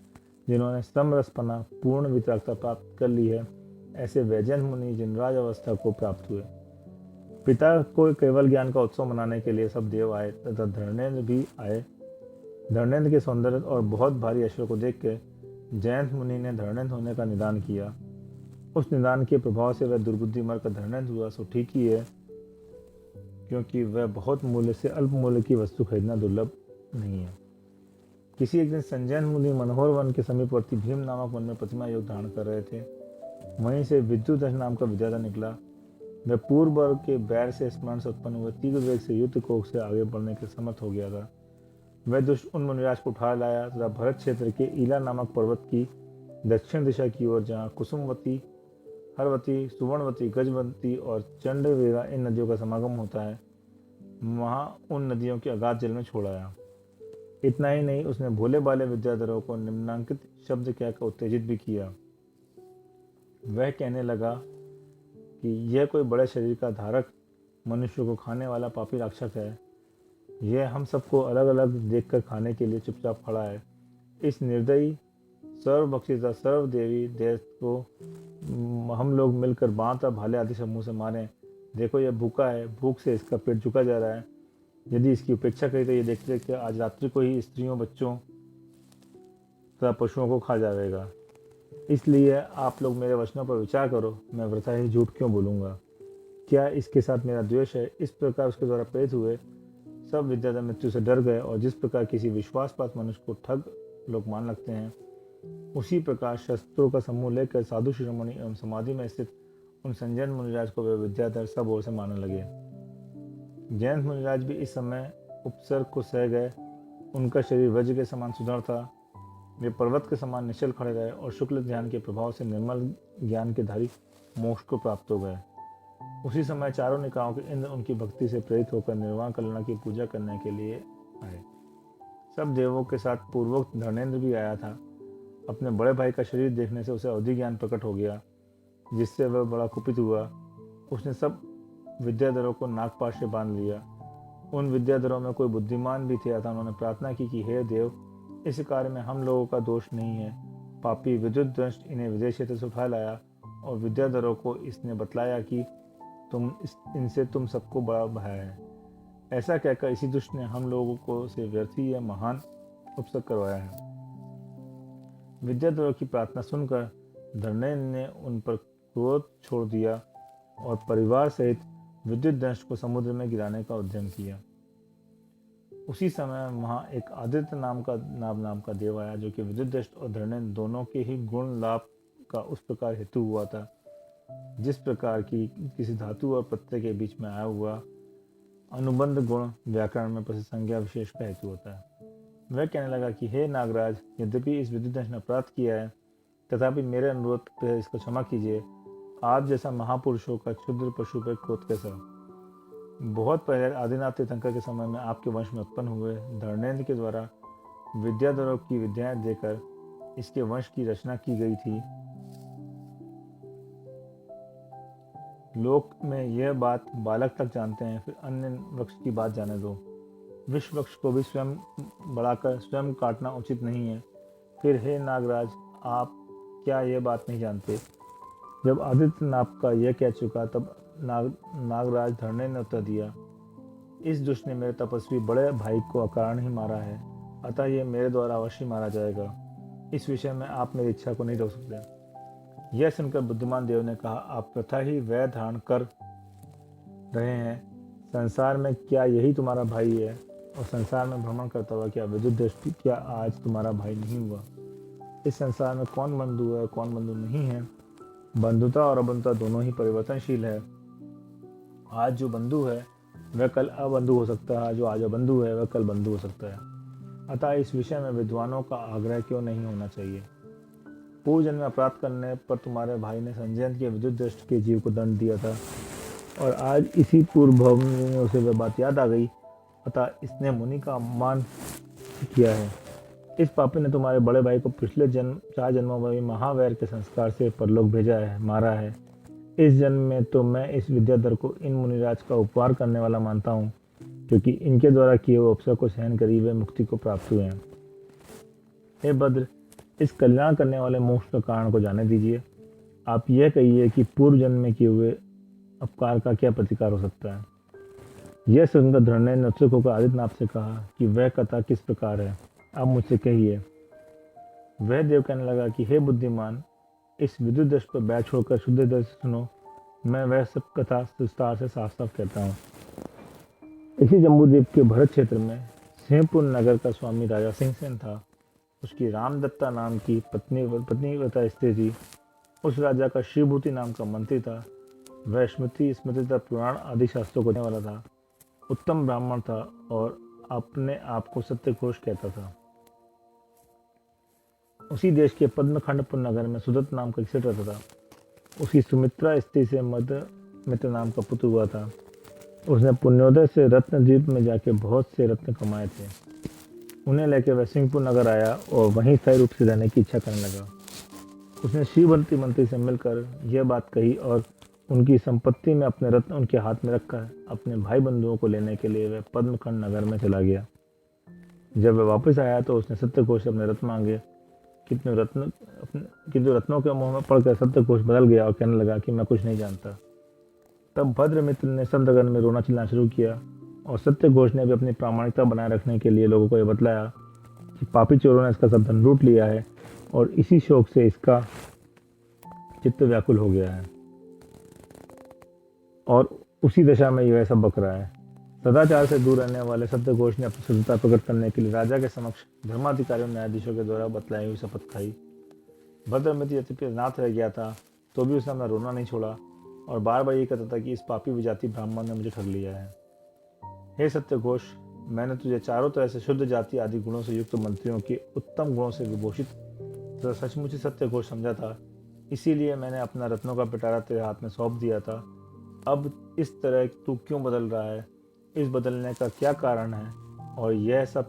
जिन्होंने समरसपना पूर्ण वितरागता प्राप्त कर ली है, ऐसे वैजयंत मुनि जिनराज अवस्था को प्राप्त हुए। पिता को केवल ज्ञान का उत्सव मनाने के लिए सब देव आए तथा धर्मेंद्र भी आए। धर्मेंद्र के सौंदर्य और बहुत भारी अश्व को देख के जयंत मुनि ने धर्मेंद्र होने का निदान किया। उस निदान के प्रभाव से वह दुर्बुद्धि मरकर धर्मेंद्र हुआ, सो ठीक ही है, क्योंकि वह बहुत मूल्य से अल्प मूल्य की वस्तु खरीदना दुर्लभ नहीं है। किसी एक दिन संजयंत मुनि मनोहर वन के समीपवर्ती भीम नामक वन में प्रतिमा योग धारण कर रहे थे। वहीं से विद्युत नाम का विद्याधर निकला। वह पूर्व वर्ग के बैर से स्मरण से उत्पन्न हुए तीव्र वेग से युद्ध कोष से आगे बढ़ने के समर्थ हो गया था। वह दुष्ट उन मुनिराज को उठा लाया तथा भरत क्षेत्र के ईला नामक पर्वत की दक्षिण दिशा की ओर, जहाँ कुसुमवती, हरवती, सुवर्णवती, गजवंती और चंडवेगा इन नदियों का समागम होता है, वहाँ उन नदियों के अगाध जल में छोड़ाया। इतना ही नहीं, उसने भोले भाले विद्याधरों को निम्नांकित शब्द कहकर उत्तेजित भी किया। वह कहने लगा कि यह कोई बड़े शरीर का धारक, मनुष्य को खाने वाला पापी राक्षस है। यह हम सबको अलग अलग देखकर खाने के लिए चुपचाप खड़ा है। इस निर्दयी सर्वभक्षिता सर्वदेवी देश को हम लोग मिलकर बांध और भाले आदि समूह से मारें। देखो यह भूखा है, भूख से इसका पेट झुका जा रहा है। यदि इसकी उपेक्षा करी तो ये देखते देखते आज रात्रि को ही स्त्रियों, बच्चों तथा पशुओं को खा जाएगा। इसलिए आप लोग मेरे वचनों पर विचार करो, मैं वृथा ही झूठ क्यों बोलूँगा। क्या इसके साथ मेरा द्वेष है? इस प्रकार उसके द्वारा प्रेरित हुए सब विद्याधर मृत्यु से डर गए, और जिस प्रकार किसी विश्वासपात मनुष्य को ठग लोग मान लगते हैं, उसी प्रकार शस्त्रों का समूह लेकर साधु शिरोमणि एवं समाधि में स्थित उन संजय मुनिराज को वे विद्याधर सब ओर से मानने लगे। जयंत मुनिराज भी इस समय उपसर्ग को सह गए। उनका शरीर वज्र के समान सुदृढ़ था। वे पर्वत के समान निश्चल खड़े रहे और शुक्ल ध्यान के प्रभाव से निर्मल ज्ञान के धारी मोक्ष को प्राप्त हो गए। उसी समय चारों निकायों के इंद्र उनकी भक्ति से प्रेरित होकर निर्वाण कल्याण की पूजा करने के लिए आए। सब देवों के साथ पूर्वोक्त धर्मेंद्र भी आया था। अपने बड़े भाई का शरीर देखने से उसे अवधि ज्ञान प्रकट हो गया, जिससे वह बड़ा कुपित हुआ। उसने सब विद्याधरों को नागपाश से बांध लिया। उन विद्याधरों में कोई बुद्धिमान भी थे, अतः उन्होंने प्रार्थना की कि हे देव, इस कार्य में हम लोगों का दोष नहीं है। पापी विद्युत दंष्ट इन्हें विदेश क्षेत्र से उठा लाया, और विद्याधरों को इसने बतलाया कि इनसे तुम सबको बड़ा भय है। ऐसा कहकर इसी दुष्ट ने हम लोगों को से व्यर्थी यह महान उपसर्ग करवाया है। विद्याधरों की प्रार्थना सुनकर धर्मेंद्र ने उन पर क्रोध छोड़ दिया और परिवार सहित विद्युत दंष्ट को समुद्र में गिराने का उद्यम किया। उसी समय वहां एक आदित्य नाम का देव आया, जो कि विद्युत दंष्ट और धर्मेंद्र दोनों के ही गुण लाभ का उस प्रकार हेतु हुआ था, जिस प्रकार की किसी धातु और प्रत्यय के बीच में आया हुआ अनुबंध गुण व्याकरण में प्रसिद्ध संज्ञा विशेष का हेतु होता है। वह कहने लगा कि हे नागराज, यद्यपि इस विद्युत दंष्ट ने अपराध किया है, तथापि मेरे अनुरोध पर इसको क्षमा कीजिए। आप जैसा महापुरुषों का क्षुद्र पशु पर क्रोध कैसा? बहुत पहले आदिनाथ तीर्थंकर के समय में आपके वंश में उत्पन्न हुए धर्मेंद्र के द्वारा विद्याधरों की विद्याएं देकर इसके वंश की रचना की गई थी। लोक में यह बात बालक तक जानते हैं, फिर अन्य वृक्ष की बात जाने दो। विश्व वृक्ष को भी स्वयं बढ़ाकर स्वयं काटना उचित नहीं है। फिर हे नागराज, आप क्या यह बात नहीं जानते? जब आदित्य नाग का यह कह चुका, तब नागराज धर्मेंद्र ने उत्तर दिया, इस दुष्ट ने मेरे तपस्वी बड़े भाई को अकारण ही मारा है, अतः यह मेरे द्वारा अवश्य मारा जाएगा। इस विषय में आप मेरी इच्छा को नहीं रोक सकते। यह सुनकर बुद्धिमान देव ने कहा, आप प्रथा ही वैध धारण कर रहे हैं। संसार में क्या यही तुम्हारा भाई है? और संसार में भ्रमण करता हुआ क्या विद्युत दृष्टि क्या आज तुम्हारा भाई नहीं हुआ? इस संसार में कौन बंधु है, कौन बंधु नहीं है? बंधुता और अबंधुता दोनों ही परिवर्तनशील है। आज जो बंधु है वह कल अबंधु हो सकता है, जो आज अबंधु है वह कल बंधु हो सकता है। अतः इस विषय में विद्वानों का आग्रह क्यों नहीं होना चाहिए? पूर्व जन्म में अपराध करने पर तुम्हारे भाई ने संजय के विद्युत दृष्टि के जीव को दंड दिया था, और आज इसी पूर्व भाव में उसे वह बात याद आ गई, अतः इसने मुनि का अपमान किया है। इस पापी ने तुम्हारे बड़े भाई को पिछले जन्म 4 जन्मों में महावैर के संस्कार से परलोक भेजा है, मारा है। इस जन्म में तो मैं इस विद्याधर को इन मुनिराज का उपकार करने वाला मानता हूँ, क्योंकि इनके द्वारा किए हुए उपसर्ग को सहन करी वे मुक्ति को प्राप्त हुए हैं। हे भद्र, इस कल्याण करने वाले मोक्ष का कारण को जाने दीजिए। आप यह कहिए कि पूर्व जन्म में किए हुए अपकार का क्या प्रतिकार हो सकता है? यह सुनकर धर्मेंद्र ने उत्सुक होकर आदित्यनाथ से कहा कि वह कथा किस प्रकार है, आप मुझसे कहिए। वह देव कहने लगा कि हे बुद्धिमान, इस विद्युत दृष्टि पर बैठ छोड़कर शुद्ध हृदय से सुनो। मैं वह सब कथा विस्तार से साफ साफ कहता हूँ। इसी जम्बूद्वीप के भरत क्षेत्र में सिंहपुर नगर का स्वामी राजा सिंहसेन था। उसकी रामदत्ता नाम की पत्नीव्रता स्त्री थी। उस राजा का शिवभूति नाम का मंत्री था। वह स्मृति तथा पुराण आदि शास्त्रों को जानने वाला था। उत्तम ब्राह्मण था और अपने आप को सत्यघोष कहता था। उसी देश के पद्मखंडपुर नगर में सुदत्त नाम का सेठ रहता था। उसकी सुमित्रा स्त्री से मद मित्र नाम का पुत्र हुआ था। उसने पुण्योदय से रत्नद्वीप में जाके बहुत से रत्न कमाए थे। उन्हें लेकर वह सिंहपुर नगर आया और वहीं स्थायी रूप से रहने की इच्छा करने लगा। उसने शिवभंती मंत्री से मिलकर यह बात कही और उनकी संपत्ति में अपने रत्न उनके हाथ में रखकर अपने भाई बंधुओं को लेने के लिए वह पद्मखंड नगर में चला गया। जब वह वापस आया तो उसने सत्यघोष से अपने रत्न मांगे। किंतु रत्नों के मुंह में पड़कर सत्यघोष बदल गया और कहने लगा कि मैं कुछ नहीं जानता। तब भद्रमित्र ने समुद्रगर्भ में रोना चिल्लाना शुरू किया और सत्यघोष ने भी अपनी प्रामाणिकता बनाए रखने के लिए लोगों को यह बतलाया कि पापी चोरों ने इसका सब धन लूट लिया है और इसी शोक से इसका चित्त व्याकुल हो गया है और उसी दशा में यह सब बक रहा है। सदाचार से दूर रहने वाले सत्यघोष ने अपनी शुद्धता प्रकट करने के लिए राजा के समक्ष धर्माधिकारियों न्यायाधीशों के द्वारा बतलाई हुई शपथ खाई। भद्रमित्र यद्यपि अनाथ रह गया था तो भी उसने अपना रोना नहीं छोड़ा और बार बार ये कहता था कि इस पापी विजाति ब्राह्मण ने मुझे ठग लिया है। हे सत्यघोष, मैंने तुझे चारों तरह से शुद्ध जाति आदि गुणों से युक्त मंत्रियों के उत्तम गुणों से विभूषित तो सचमुच ही सत्यघोष समझा था, इसीलिए मैंने अपना रत्नों का पिटारा तेरे हाथ में सौंप दिया था। अब इस तरह तू क्यों बदल रहा है? इस बदलने का क्या कारण है और यह सब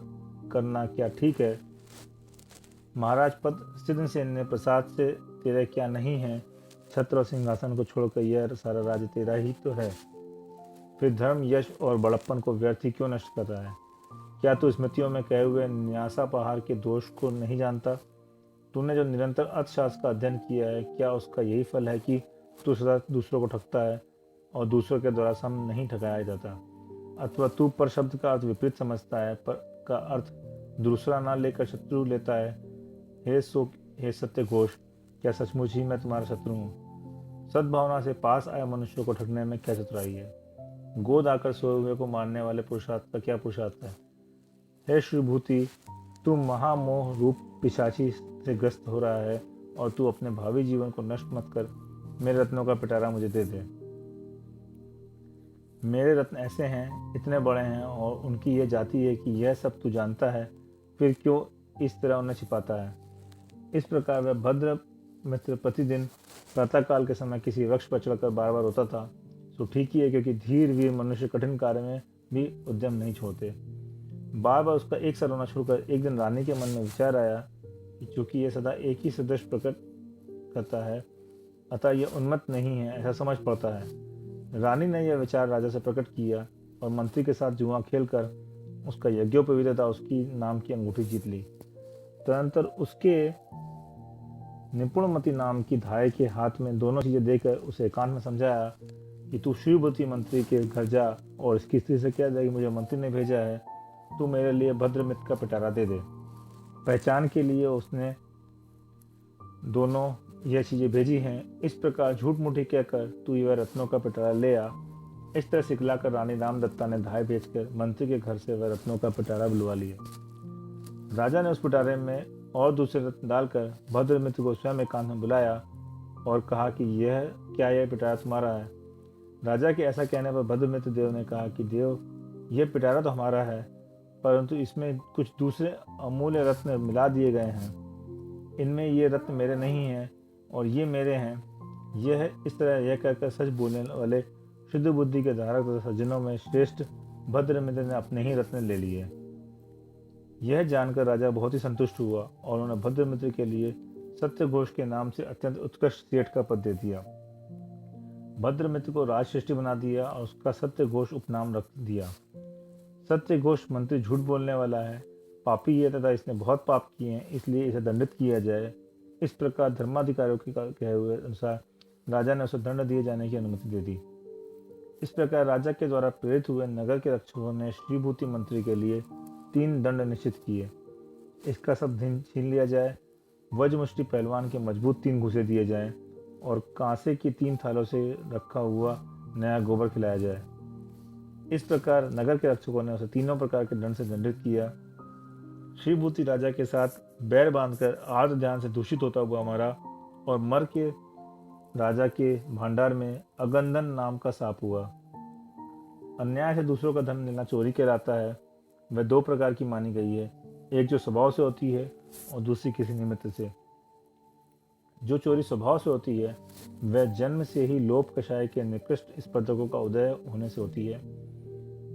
करना क्या ठीक है? महाराज पद सिद्धसेन ने प्रसाद से तेरे क्या नहीं है? छत्र और सिंहासन को छोड़कर यह सारा राज्य तेरा ही तो है। फिर धर्म, यश और बड़प्पन को व्यर्थ ही क्यों नष्ट कर रहा है? क्या तू स्मृतियों में कहे हुए न्यासापहार के दोष को नहीं जानता? तूने जो निरंतर अर्थशास्त्र का अध्ययन किया है, क्या उसका यही फल है कि तू सदा दूसरों को ठगता है और दूसरों के द्वारा सम नहीं ठगाया जाता? अथवा तू पर शब्द का अर्थ विपरीत समझता है, पर का अर्थ दूसरा ना लेकर शत्रु लेता है? हे सत्यघोष, क्या सचमुच ही मैं तुम्हारा शत्रु हूँ? सद्भावना से पास आए मनुष्यों को ठगने में क्या चतुराई है? गोद आकर सोए हुए को मारने वाले पुरुषार्थ का क्या पुरुषार्थ है? हे श्रीभूति, तू महामोह रूप पिशाची से ग्रस्त हो रहा है और तू अपने भावी जीवन को नष्ट मत कर। मेरे रत्नों का पिटारा मुझे दे दे। मेरे रत्न ऐसे हैं, इतने बड़े हैं और उनकी यह जाति है कि यह सब तू जानता है, फिर क्यों इस तरह उन्हें छिपाता है? इस प्रकार वह भद्र मित्र प्रतिदिन प्रातःकाल के समय किसी वृक्ष पर चढ़कर बार बार रोता था। तो ठीक ही है, क्योंकि धीर वीर मनुष्य कठिन कार्य में भी उद्यम नहीं छोड़ते। बार बार उसका एक सा रोना छोड़कर एक दिन रानी के मन में विचार आया कि चूंकि यह सदा एक ही सदृश प्रकट करता है, अतः यह उन्मत्त नहीं है, ऐसा समझ पड़ता है। रानी ने यह विचार राजा से प्रकट किया और मंत्री के साथ जुआ खेलकर उसका यज्ञोपवीतता उसकी नाम की अंगूठी जीत ली। तदनंतर उसके निपुणमती नाम की धाय के हाथ में दोनों चीजें देकर उसे एकांत में समझाया कि तू श्रीभूति मंत्री के घर जा और इसकी स्त्री से कह दे कि मुझे मंत्री ने भेजा है, तू मेरे लिए भद्रमित्र का पिटारा दे दे। पहचान के लिए उसने दोनों यह चीजें भेजी हैं। इस प्रकार झूठ मूठी कहकर तू यह रत्नों का पिटारा ले आ। इस तरह सिखलाकर रानी रामदत्ता ने धाय भेजकर मंत्री के घर से वह रत्नों का पिटारा बुलवा लिया। राजा ने उस पिटारे में और दूसरे रत्न डालकर भद्रमित्र को स्वयं एकांत में बुलाया और कहा कि यह पिटारा तुम्हारा है? राजा के ऐसा कहने पर भद्रमित्र देव ने कहा कि देव, यह पिटारा तो हमारा है, परंतु इसमें कुछ दूसरे अमूल्य रत्न मिला दिए गए हैं। इनमें ये रत्न मेरे नहीं हैं और ये मेरे हैं। यह इस तरह यह कहकर सच बोलने वाले शुद्ध बुद्धि के धारक तथा सज्जनों में श्रेष्ठ भद्रमित्र ने अपने ही रत्न ले लिए। यह जानकर राजा बहुत ही संतुष्ट हुआ और उन्होंने भद्रमित्र के लिए सत्यघोष के नाम से अत्यंत उत्कृष्ट सेठ का पद दे दिया। भद्रमित्र को राजश्रेष्ठी बना दिया और उसका सत्यघोष उपनाम रख दिया। सत्यघोष मंत्री झूठ बोलने वाला है, पापी है तथा इसने बहुत पाप किए हैं, इसलिए इसे दंडित किया जाए। इस प्रकार धर्माधिकारियों के कहे हुए अनुसार राजा ने उसे दंड दिए जाने की अनुमति दे दी। इस प्रकार राजा के द्वारा प्रेरित हुए नगर के रक्षकों ने श्रीभूति मंत्री के लिए 3 दंड निश्चित किए। इसका सब छीन लिया जाए, वज्रमुष्टि पहलवान के मजबूत 3 घूंसे दिए जाएं और कांसे की 3 थालों से रखा हुआ नया गोबर खिलाया जाए। इस प्रकार नगर के रक्षकों ने उसे तीनों प्रकार के दंड से दंडित किया। श्रीभूति राजा के साथ बैर बांधकर आर्द्र ध्यान से दूषित होता हुआ मरा और मर के राजा के भंडार में अगंदन नाम का सांप हुआ। अन्याय से दूसरों का धन लेना चोरी कहलाता है। वह 2 प्रकार की मानी गई है, एक जो स्वभाव से होती है और दूसरी किसी निमित्त से। जो चोरी स्वभाव से होती है वह जन्म से ही लोभ कषाय के निकृष्ट स्पर्धकों का उदय होने से होती है।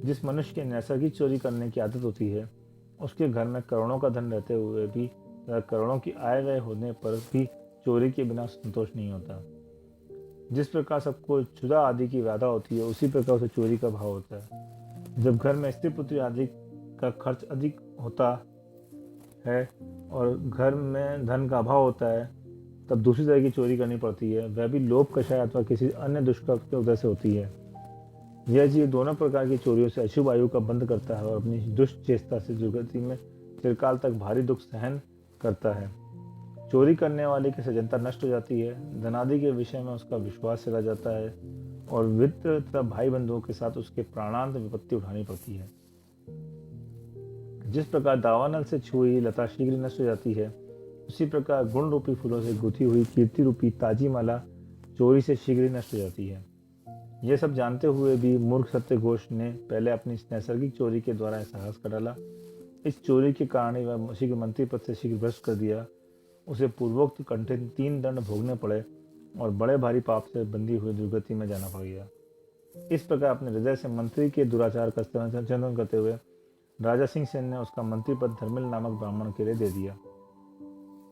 जिस मनुष्य के नैसर्गिक चोरी करने की आदत होती है, उसके घर में करोड़ों का धन रहते हुए भी करोड़ों की आय व्यय होने पर भी चोरी के बिना संतोष नहीं होता। जिस प्रकार सबको क्षुधा आदि की व्याधा होती है, उसी प्रकार उसे चोरी का भाव होता है। जब घर में स्त्री पुत्री आदि का खर्च अधिक होता है और घर में धन का अभाव होता है, तब दूसरी तरह की चोरी करनी पड़ती है, वह भी लोभ कषाय अथवा किसी अन्य दुष्कर्म के वजह से होती है। यह जीव दोनों प्रकार की चोरियों से अशुभ आयु का बंध करता है और अपनी दुष्ट चेष्टा से दुर्गति में चिरकाल तक भारी दुख सहन करता है। चोरी करने वाले की सज्जनता नष्ट हो जाती है, धनादि के विषय में उसका विश्वास चला जाता है और मित्र तथा भाई बंधुओं के साथ उसके प्राणांत विपत्ति उठानी पड़ती है। जिस प्रकार दावानल से छुई लता शीघ्र नष्ट हो जाती है, उसी प्रकार गुण रूपी फूलों से गुथी हुई कीर्ति रूपी ताजी माला चोरी से शीघ्र नष्ट हो जाती है। यह सब जानते हुए भी मूर्ख सत्यघोष ने पहले अपनी नैसर्गिक चोरी के द्वारा साहस कर डाला। इस चोरी के कारण ही वह शीघ्र मंत्री पद से शीघ्र भ्रष्ट कर दिया। उसे पूर्वोक्त कठिन 3 दंड भोगने पड़े और बड़े भारी पाप से बंधी हुई दुर्गति में जाना पड़ गया। इस प्रकार अपने हृदय से मंत्री के दुराचार का चिंतन करते हुए राजा सिंह सेन ने उसका मंत्री पद धर्मिल नामक ब्राह्मण के लिए दे दिया।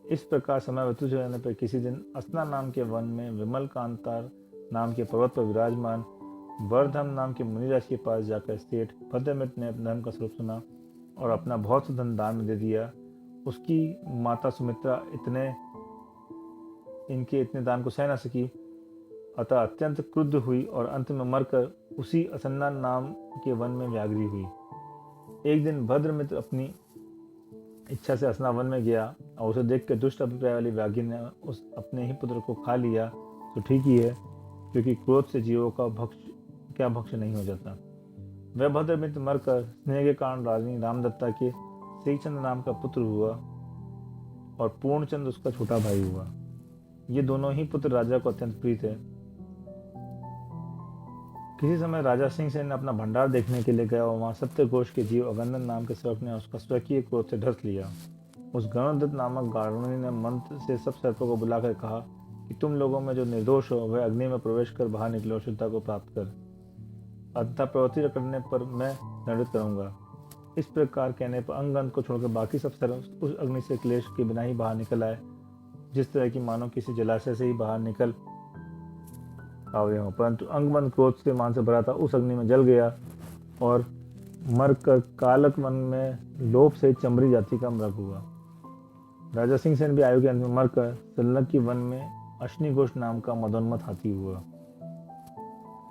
इस प्रकार समय व्यतीत हो जाने पर किसी दिन असना नाम के वन में विमल कांतार नाम के पर्वत पर विराजमान वर्धम नाम के मुनिराज के पास जाकर सेठ भद्रमित्र ने धर्म का स्वरूप सुना और अपना बहुत सा धन दान में दे दिया। उसकी माता सुमित्रा इनके इतने दान को सह न सकी, अतः अत्यंत क्रुद्ध हुई और अंत में मरकर उसी असन्ना नाम के वन में व्याघ्री हुई। एक दिन भद्रमित्र अपनी इच्छा से असना वन में गया और उसे देख कर दुष्ट अभिप्राय वाली व्याघ्री ने उस अपने ही पुत्र को खा लिया तो ठीक ही है, क्योंकि क्रोध से जीवों का भक्ष नहीं हो जाता। वह भद्रमित्र मरकर स्नेह के कारण रानी रामदत्ता के शेखचंद नाम का पुत्र हुआ और पूर्णचंद उसका छोटा भाई हुआ। ये दोनों ही पुत्र राजा को अत्यंत प्रिय थे। किसी समय राजा सिंह सेन अपना भंडार देखने के लिए गया और वहां सत्यघोष के जीव अगंदन नाम के सेवक ने उसका स्वकीय क्रोध से ढस लिया। उस गणदत्त नामक गारुणी ने मंत्र से सब सर्पों को बुलाकर कहा कि तुम लोगों में जो निर्दोष हो वह अग्नि में प्रवेश कर बाहर निकलो और शुद्धता को प्राप्त कर, अंतः प्रवृत्ति करने पर मैं दंडित करूंगा। इस प्रकार कहने पर अंगबंध को छोड़कर बाकी सब सर्प उस अग्नि से क्लेश के बिना ही बाहर निकल आए, जिस तरह की मानो किसी जलाशय से ही बाहर निकल आए हों। परंतु अंगबंध क्रोध से मान से भरा था, उस अग्नि में जल गया और मरकर कालक वन में लोभ से चमरी जाति का मृग हुआ। राजा सिंह सेन भी आयु के अंत में मरकर सल्लग की वन में अश्निघोष नाम का मदोन्मत्त हाथी हुआ।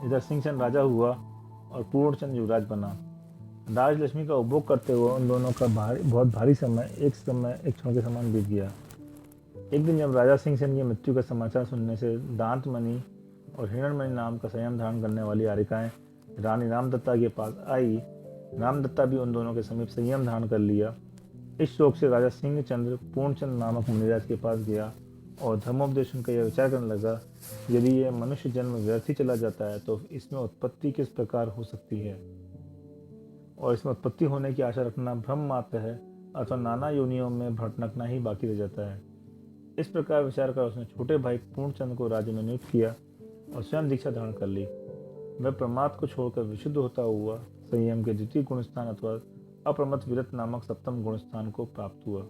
इधर सिंह सेन राजा हुआ और पूर्णचंद युवराज बना। राजलक्ष्मी का उपभोग करते हुए उन दोनों का बहुत भारी समय एक क्षण के समान बीत गया। एक दिन जब राजा सिंह सेन की मृत्यु का समाचार सुनने से दांतमणि और हिरणमणि नाम का संयम धारण करने वाली आरिकाएं रानी रामदत्ता के पास आई, रामदत्ता भी उन दोनों के समीप संयम धारण कर लिया। इस शोक से राजा सिंह चंद्र पूर्णचंद नामक मुनिराज के पास गया और धर्मोपदेश का यह विचार करने लगा, यदि यह मनुष्य जन्म व्यर्थ ही चला जाता है तो इसमें उत्पत्ति किस प्रकार हो सकती है, और इसमें उत्पत्ति होने की आशा रखना भ्रम मात्र है अथवा नाना योनियों में भटकना ही बाकी रह जाता है। इस प्रकार विचार कर उसने छोटे भाई पूर्णचंद को राज्य में नियुक्त किया और स्वयं दीक्षा धारण कर ली। वह प्रमाद को छोड़कर विशुद्ध होता हुआ संयम के द्वितीय गुण स्थान अथवा अप्रमत्त विरत नामक सप्तम गुण स्थान को प्राप्त हुआ।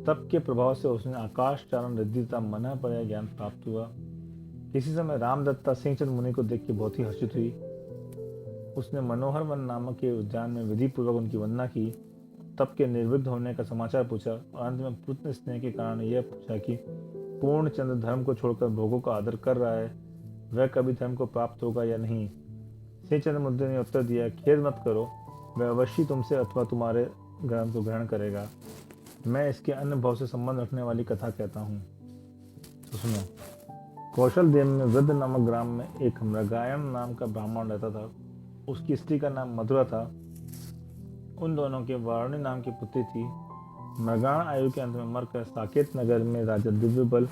तप के प्रभाव से उसने आकाश चारण रिद्धि तथा मन पर ज्ञान प्राप्त हुआ। किसी समय रामदत्ता सिंहचंद मुनि को देख के बहुत ही हर्षित हुई। उसने मनोहर वन नामक के उद्यान में विधि पूर्वक उनकी वंदना की, तप के निर्विघ्न होने का समाचार पूछा और अंत में पुत्र स्नेह के कारण यह पूछा कि पूर्णचंद धर्म को छोड़कर भोगों का आदर कर रहा है, वह कभी धर्म को प्राप्त होगा या नहीं। सिंहचंद मुनि ने उत्तर दिया, खेद मत करो, वह अवश्य तुमसे अथवा तुम्हारे ग्रंथ को ग्रहण करेगा। मैं इसके अन्य भाव से संबंध रखने वाली कथा कहता हूँ, तो सुनो। कौशल देव में वृद्ध नामक ग्राम में एक मृगायण नाम का ब्राह्मण रहता था। उसकी स्त्री का नाम मधुरा था। उन दोनों के वारुणी नाम की पुत्री थी। मृगाण आयु के अंत में मरकर साकेत नगर में राजा दिव्यबल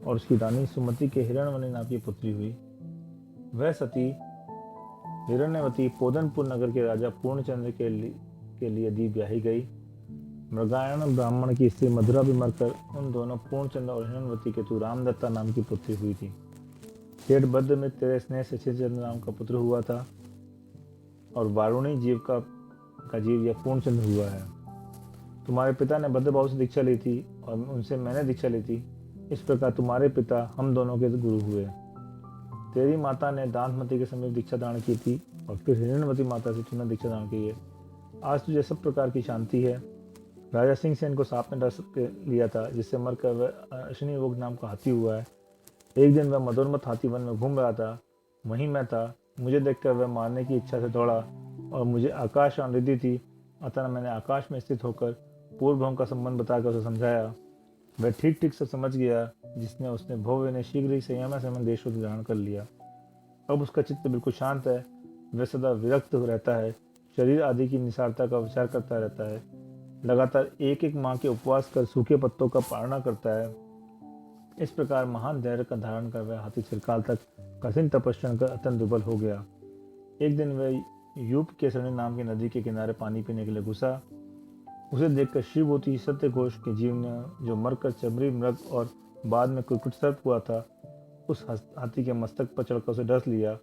और उसकी रानी सुमति के हिरणवनी नाम की पुत्री हुई। वह सती हिरण्यवती पोदनपुर नगर के राजा पूर्णचंद्र के लिए दी ब्याही गई। मृगायण ब्राह्मण की स्त्री मधुरा भी मरकर उन दोनों पूर्णचंद्र और हिरणवती के तू रामदत्ता नाम की पुत्री हुई थी। सेठ बद्र में तेरे स्नेह से शेषचंद्र नाम का पुत्र हुआ था और वारुणी जीव का जीव यह पूर्णचंद्र हुआ है। तुम्हारे पिता ने भद्रभाव से दीक्षा ली थी और उनसे मैंने दीक्षा ली थी। इस प्रकार तुम्हारे पिता हम दोनों के गुरु हुए। तेरी माता ने दांतमती के समीप दीक्षा धारण की थी और फिर हिरणवती माता से तुमने दीक्षा धारण की है। आज तुझे सब प्रकार की शांति है। राजा सिंह सेन को सांप ने डस के लिया था, जिससे मरकर वह अश्निवोग नाम का हाथी हुआ है। एक दिन वह मदोन्मत्त हाथी वन में घूम रहा था, वहीं मैं था। मुझे देखकर वह मारने की इच्छा से दौड़ा और मुझे आकाश आनंदी थी, अतः मैंने आकाश में स्थित होकर पूर्व भौम का संबंध बताकर उसे समझाया। वह ठीक ठीक सब समझ गया, जिसने उसने भव्य ने शीघ्र ही संयम देश धारण कर लिया। अब उसका चित्त बिल्कुल शांत है। वह सदा विरक्त रहता है, शरीर आदि की निसारता का विचार करता रहता है, लगातार एक एक माह के उपवास कर सूखे पत्तों का पालना करता है। इस प्रकार महान धैर्य का धारण कर वह हाथी चिरकाल तक कठिन तपस्या कर अत्यंत दुर्बल हो गया। एक दिन वह यूप केसरणी नाम की नदी के किनारे पानी पीने के लिए घुसा। उसे देखकर शिवभूति सत्यघोष के जीव ने, जो मरकर चमरी मृग और बाद में कुक्कुट सर्प हुआ था, उस हाथी के मस्तक पर चढ़कर उसे डस लिया।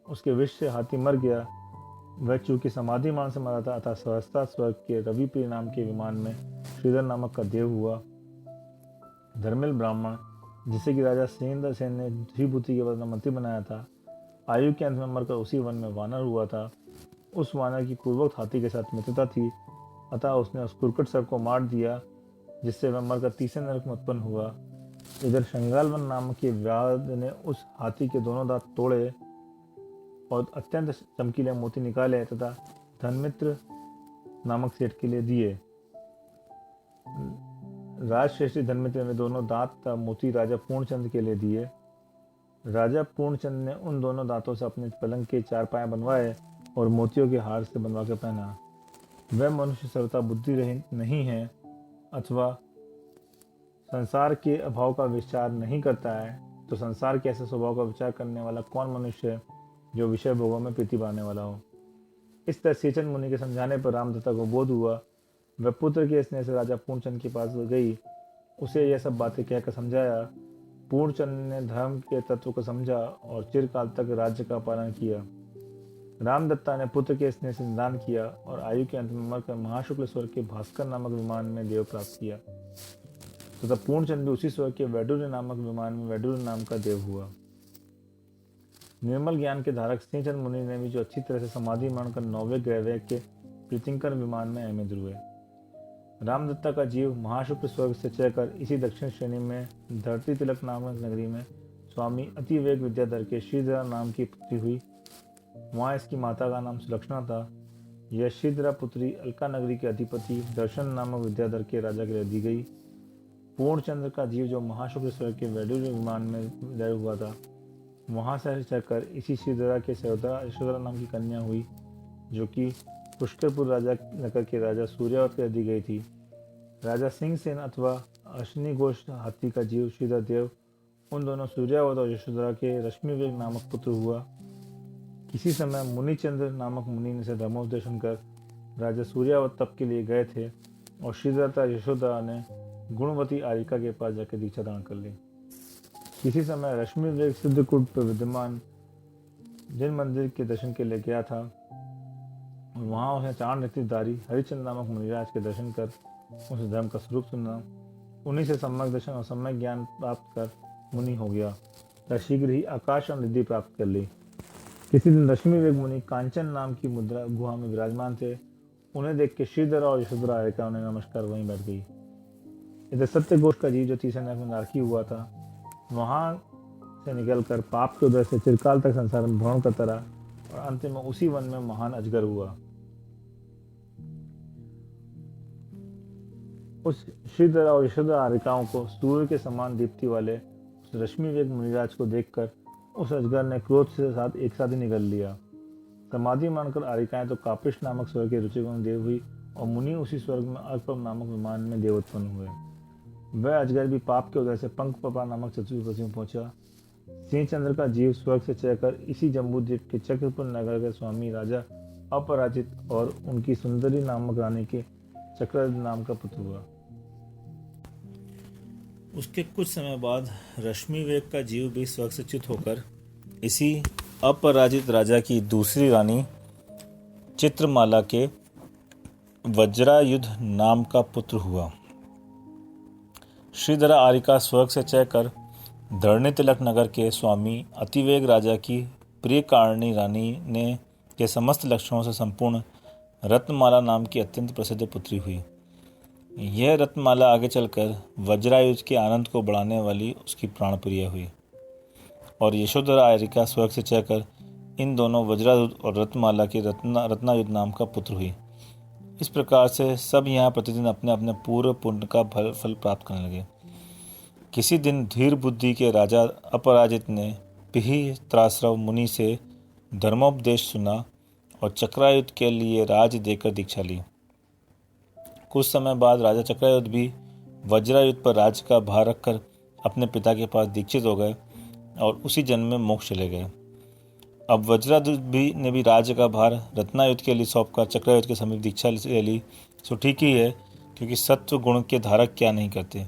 उसके विष से हाथी मर गया। वह चूंकि समाधि मान से मरा था, अतः सहस्ता स्वर्ग के रविप्रिय नाम के विमान में श्रीधर नामक का देव हुआ। धर्मिल ब्राह्मण, जिसे कि राजा सेंद्र सेन ने शिवभूति के बदला मंत्री बनाया था, आयु के अंत में मरकर उसी वन में वानर हुआ था। उस वानर की पूर्वोक्त हाथी के साथ मित्रता थी, अतः उसने उस कुक्कुट सर्प को मार दिया, जिससे वह मरकर तीसरे नरक में उत्पन्न हुआ। इधर शंगालवन नामक के व्याध ने उस हाथी के दोनों दांत तोड़े और अत्यंत चमकीले मोती निकाले तथा धनमित्र नामक सेठ के लिए दिए। राजश्रेष्ठी धनमित्र ने दोनों दांत का मोती राजा पूर्णचंद के लिए दिए। राजा पूर्णचंद ने उन दोनों दांतों से अपने पलंग के 4 पाए बनवाए और मोतियों के हार से बनवा कर पहना। वह मनुष्य सर्वथा बुद्धि रहित नहीं है अथवा संसार के अभाव का विचार नहीं करता है, तो संसार के ऐसे स्वभाव का विचार करने वाला कौन मनुष्य है जो विषय भोगों में प्रीति पाने वाला हो। इस तरह सेचन मुनि के समझाने पर रामदत्ता को बोध हुआ। वह पुत्र के स्नेह से राजा पूर्णचंद के पास गई, उसे यह सब बातें कहकर समझाया। पूर्णचंद ने धर्म के तत्व को समझा और चिरकाल तक राज्य का पालन किया। रामदत्ता ने पुत्र के स्नेह से निदान किया और आयु के अंत में मरकर महाशुक्ल स्वर्ग के भास्कर नामक विमान में देव प्राप्त किया, तथा पूर्णचंद भी उसी स्वर्ग के वैडूर्य नामक विमान में वैडूर्य नाम का देव हुआ। निर्मल ज्ञान के धारक सिंहचंद मुनि ने भी जो अच्छी तरह से समाधि मान कर 9वें ग्रह के प्रीतिंकर विमान में अहमद हुए। रामदत्ता का जीव महाशुक्र स्वर्ग से चढ़कर इसी दक्षिण श्रेणी में धरती तिलक नामक नगरी में स्वामी अतिवेग विद्याधर के श्रीधरा नाम की पुत्री हुई। वहाँ इसकी माता का नाम सुलक्षणा था। यह श्रीधरा पुत्री अलका नगरी के अधिपति दर्शन नामक विद्याधर के राजा के लिए दी गई। पूर्णचंद्र का जीव जो महाशुक्र स्वर्ग के वैडूर्य विमान में विदाई हुआ था, वहाँ से चढ़कर इसी श्रीधरा के सहोदरा यशोधरा नाम की कन्या हुई, जो कि पुष्करपुर राजा नगर के राजा सूर्यावत के दी गई थी। राजा सिंह सेन अथवा अश्निघोष हाथी का जीव श्रीधर देव उन दोनों सूर्यावत और यशोधरा के रश्मिवेग नामक पुत्र हुआ। किसी समय मुनिचंद्र नामक मुनि ने से धर्मोपदेशन कर राजा सूर्यावत तप के लिए गए थे और श्रीधरता यशोधरा ने गुणवती आरिका के पास जाकर दीक्षा धारण कर ली। किसी समय रश्मिवेग सिद्धकूट पर विद्यमान जिन मंदिर के दर्शन के लिए गया था, वहां उसने चाण नीतिधारी हरिचंद नामक मुनिराज के दर्शन कर उस धर्म का स्वरूप सुना। उन्हीं से सम्यक दर्शन और सम्यक ज्ञान प्राप्त कर मुनि हो गया तथा शीघ्र ही आकाश और निधि प्राप्त कर ली। किसी दिन रश्मिवेग मुनि कांचन नाम की मुद्रा गुहा में विराजमान थे। उन्हें देख के श्रीधर और यशोधरा आरिका उन्हें नमस्कार वहीं बैठ गई। इधर सत्यघोष का जीव जो तीसरे नरक में नारकी हुआ था, वहां से निकलकर पाप के उदय से चिरकाल तक संसार में भ्रमण करता रहा और अंत में उसी वन में महान अजगर हुआ। उस श्रीधर और यशोधरा आरिकाओं को सूर्य के समान दीप्ति वाले उस रश्मिवेग मुनिराज को देखकर उस अजगर ने क्रोध से साथ एक साथ ही निगल लिया। समाधि मानकर आरिकाएं तो कापिश नामक स्वर्ग के रुचिगुण देव हुई और मुनि उसी स्वर्ग में अर्कपम नामक विमान में देव उत्पन्न हुए। वह अजगर भी पाप के उदय से पंखपपा नामक चतुर्भुज में पहुंचा। सिंहचंद्र का जीव स्वर्ग से चढ़कर इसी जम्बूद्वीप के चक्रपुर नगर के स्वामी राजा अपराजित और उनकी सुंदरी नामक रानी के चक्र नाम का पुत्र हुआ। उसके कुछ समय बाद रश्मिवेग का जीव भी स्वर्ग से च्युत होकर इसी अपराजित राजा की दूसरी रानी चित्रमाला के वज्रायुध नाम का पुत्र हुआ। श्रीधरा आरिका स्वर्ग से चढ़कर धरणी तिलक नगर के स्वामी अतिवेग राजा की प्रिय कारिणी रानी ने के समस्त लक्षणों से संपूर्ण रत्नमाला नाम की अत्यंत प्रसिद्ध पुत्री हुई। यह रत्नमाला आगे चलकर वज्रायुध के आनंद को बढ़ाने वाली उसकी प्राणप्रिया हुई और यशोधरा आर्यिका स्वर्ग से चढ़कर इन दोनों वज्रायुध और रत्नमाला की रत्नायुध नाम का पुत्र हुई। इस प्रकार से सब यहाँ प्रतिदिन अपने अपने पूर्व पुण्य का फल प्राप्त करने लगे। किसी दिन धीर बुद्धि के राजा अपराजित ने पिही त्रासरव मुनि से धर्मोपदेश सुना और चक्रायुध के लिए राज देकर दीक्षा ली। कुछ समय बाद राजा चक्रायुध भी वज्रायुध पर राज्य का भार रखकर अपने पिता के पास दीक्षित हो गए और उसी जन्म में मोक्ष चले गए। अब वज्रायुध ने भी राज्य का भार रत्नायुध के लिए सौंपकर चक्रायुध के समीप दीक्षा ले ली। सो ठीक ही है, क्योंकि सत्व गुण के धारक क्या नहीं करते।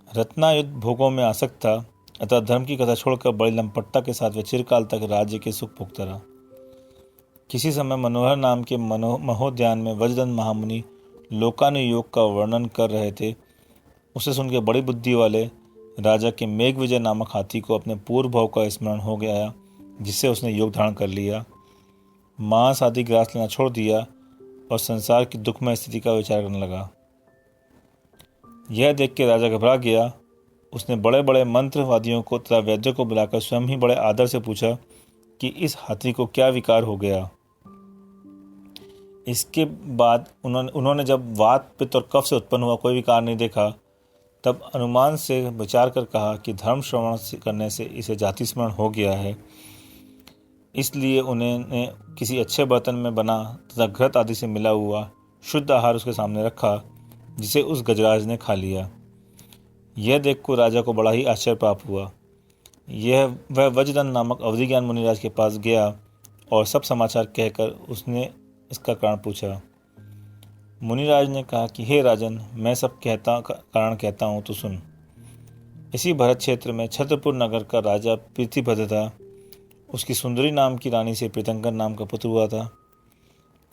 रत्नायुध भोगों में आसक्त था, अतः धर्म की कथा छोड़कर बड़ी लंपटता के साथ वह चिरकाल तक राज्य के सुख भोगता रहा। किसी समय मनोहर नाम के महोद्यान में वज्रदंत महामुनि लोकानुयोग का वर्णन कर रहे थे। उसे सुनकर बड़ी बुद्धि वाले राजा के मेघविजय नामक हाथी को अपने पूर्व भाव का स्मरण हो गया, जिससे उसने योग धारण कर लिया, मांस आदि ग्रास लेना छोड़ दिया और संसार की दुखमय स्थिति का विचार करने लगा। यह देख के राजा घबरा गया। उसने बड़े बड़े मंत्रवादियों को तथा वैद्यों को बुलाकर स्वयं ही बड़े आदर से पूछा कि इस हाथी को क्या विकार हो गया। इसके बाद उन्होंने जब वात पित्त और कफ से उत्पन्न हुआ कोई विकार नहीं देखा, तब अनुमान से विचार कर कहा कि धर्म श्रवण करने से इसे जाति स्मरण हो गया है, इसलिए उन्होंने किसी अच्छे बर्तन में बना तथा घृत आदि से मिला हुआ शुद्ध आहार उसके सामने रखा, जिसे उस गजराज ने खा लिया। यह देखकर राजा को बड़ा ही आश्चर्य प्राप्त हुआ। वह वज्रदंत नामक अवधिज्ञान मुनिराज के पास गया और सब समाचार कहकर उसने इसका कारण पूछा। मुनिराज ने कहा कि हे राजन, मैं सब कारण कहता हूँ तो सुन। इसी भरत क्षेत्र में छत्रपुर नगर का राजा प्रीतिभद्र था। उसकी सुंदरी नाम की रानी से प्रीतंकर नाम का पुत्र हुआ था।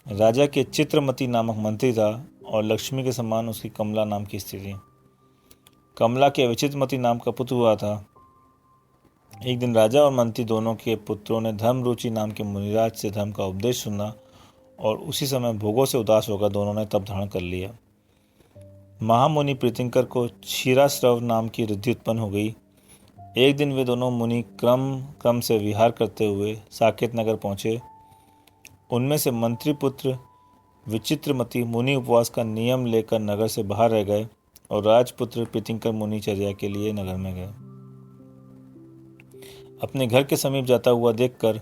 राजा के चित्रमती नामक मंत्री था और लक्ष्मी के समान उसकी कमला नाम की स्त्री थी। कमला के विचित्रमती नाम का पुत्र हुआ था। एक दिन राजा और मंत्री दोनों के पुत्रों ने धर्मरुचि नाम के मुनिराज से धर्म का उपदेश सुना और उसी समय भोगों से उदास होकर दोनों ने तप धारण कर लिया। महामुनि प्रीतिंकर को क्षीरास्रव नाम की रिद्धि उत्पन्न हो गई। एक दिन वे दोनों मुनि क्रम से विहार करते हुए साकेत नगर पहुँचे। उनमें से मंत्री पुत्र विचित्रमती मुनि उपवास का नियम लेकर नगर से बाहर रह गए और राजपुत्र प्रीतिंकर मुनि चर्या के लिए नगर में गए। अपने घर के समीप जाता हुआ देखकर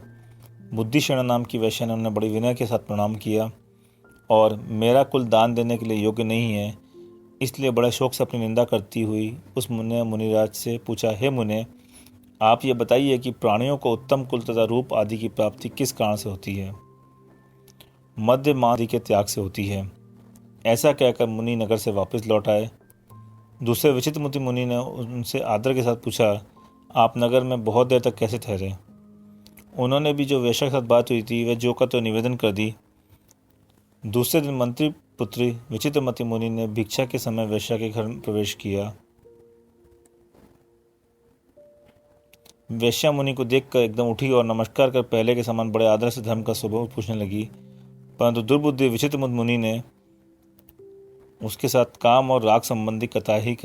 बुद्धिशरण नाम की वैश्य ने उन्हें बड़ी विनय के साथ प्रणाम किया और मेरा कुल दान देने के लिए योग्य नहीं है, इसलिए बड़े शोक से अपनी निंदा करती हुई उस मुनिराज से पूछा, हे मुने, आप ये बताइए कि प्राणियों को उत्तम कुल तथा रूप आदि की प्राप्ति किस कारण से होती है? मध्य आदि के त्याग से होती है। ऐसा कहकर मुनि नगर से वापस लौट आए। दूसरे विचित्रमती मुनि ने उनसे आदर के साथ पूछा, आप नगर में बहुत देर तक कैसे ठहरे? उन्होंने भी जो वेश्या के साथ बात हुई थी वह जो का तो निवेदन कर दी। दूसरे दिन मंत्री पुत्री विचित्रमती मुनि ने भिक्षा के समय वेश्या के घर में प्रवेश किया। वेश्या मुनि को देखकर एकदम उठी और नमस्कार कर पहले के समान बड़े आदर से धर्म का स्वभाव पूछने लगी, परंतु दुर्बुद्धि विचित्रमती मुनि ने उसके साथ काम और राग संबंधी कथा ही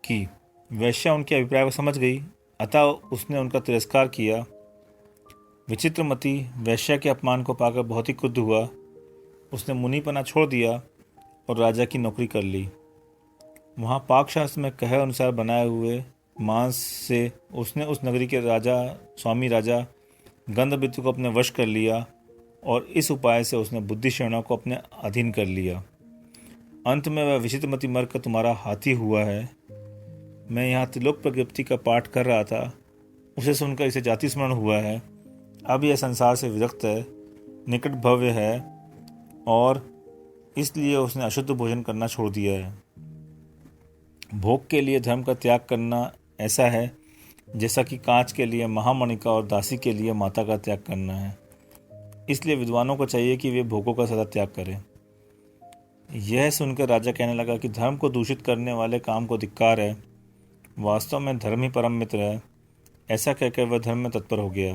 कही। वैश्या उनके अभिप्राय को समझ गई, अतः उसने उनका तिरस्कार किया। विचित्रमती वैश्या के अपमान को पाकर बहुत ही क्रुद्ध हुआ। उसने मुनिपना छोड़ दिया और राजा की नौकरी कर ली। वहाँ पाकशास्त्र में कहे अनुसार बनाए हुए मांस से उसने उस नगरी के स्वामी राजा गंधर्व को अपने वश कर लिया और इस उपाय से उसने बुद्धिशरणों को अपने अधीन कर लिया। अंत में वह विचित्रमती मरकर तुम्हारा हाथी हुआ है। मैं यहाँ त्रिलोक प्रज्ञप्ति का पाठ कर रहा था, उसे सुनकर इसे जाति स्मरण हुआ है। अब यह संसार से विरक्त है, निकट भव्य है और इसलिए उसने अशुद्ध भोजन करना छोड़ दिया है। भोग के लिए धर्म का त्याग करना ऐसा है जैसा कि कांच के लिए महामणि का और दासी के लिए माता का त्याग करना है। इसलिए विद्वानों को चाहिए कि वे भोगों का सदा त्याग करें। यह सुनकर राजा कहने लगा कि धर्म को दूषित करने वाले काम को धिक्कार है। वास्तव में धर्म ही परम मित्र है, ऐसा कहकर वह धर्म में तत्पर हो गया।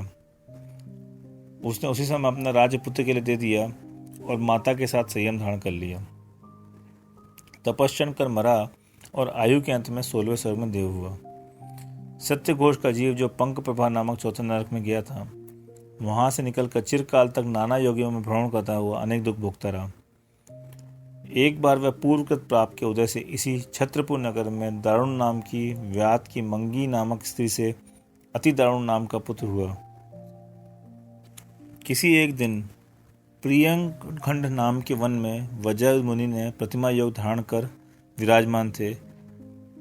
उसने उसी समय अपना राज्य पुत्र के लिए दे दिया और माता के साथ संयम धारण कर लिया। तपस्या कर मरा और आयु के अंत में 16वें स्वर्ग में देव हुआ। सत्यघोष का जीव जो पंख प्रभा नामक चौथे नरक में गया था, वहां से निकलकर चिरकाल तक नाना योगियों में भ्रमण करता हुआ अनेक दुख भोगता रहा। एक बार वह पूर्वकृत प्राप के उदय से इसी छत्रपुर नगर में दारुण नाम की व्यात की मंगी नामक स्त्री से अति दारुण नाम का पुत्र हुआ। किसी एक दिन प्रियंखंड नाम के वन में वज्र मुनि ने प्रतिमा योग धारण कर विराजमान थे।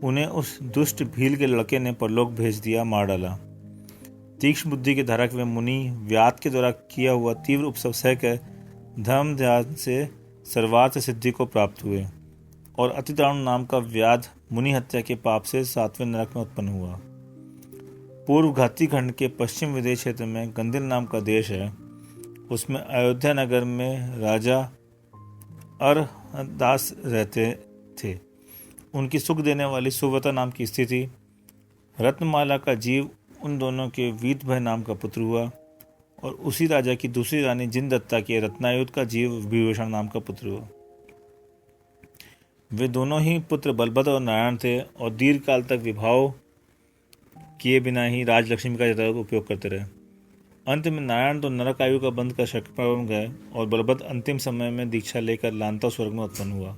उन्हें उस दुष्ट भील के लड़के ने परलोक भेज दिया, मार डाला। तीक्ष्ण बुद्धि के धारक वे मुनि व्यात के द्वारा किया हुआ तीव्र उपसव सहकर धर्म ध्यान से सर्वार्थ सिद्धि को प्राप्त हुए और अति दारुण नाम का व्याध मुनि हत्या के पाप से 7वें नरक में उत्पन्न हुआ। पूर्व घाती खंड के पश्चिम विदेश क्षेत्र में गंदिल नाम का देश है। उसमें अयोध्या नगर में राजा अरदास रहते थे। उनकी सुख देने वाली सुव्रता नाम की स्त्री थी। रत्नमाला का जीव उन दोनों के वीत भय नाम का पुत्र हुआ और उसी राजा की दूसरी रानी जिनदत्ता के रत्नायुध का जीव विभूषण नाम का पुत्र हुआ। वे दोनों ही पुत्र बलभद्र और नारायण थे और दीर्घ काल तक विवाह किए बिना ही राजलक्ष्मी का यथावत उपयोग करते रहे। अंत में नारायण तो नरक आयु का बंध कर शक्ति बन गए और बलभद्र अंतिम समय में दीक्षा लेकर लांता स्वर्ग में उत्पन्न हुआ।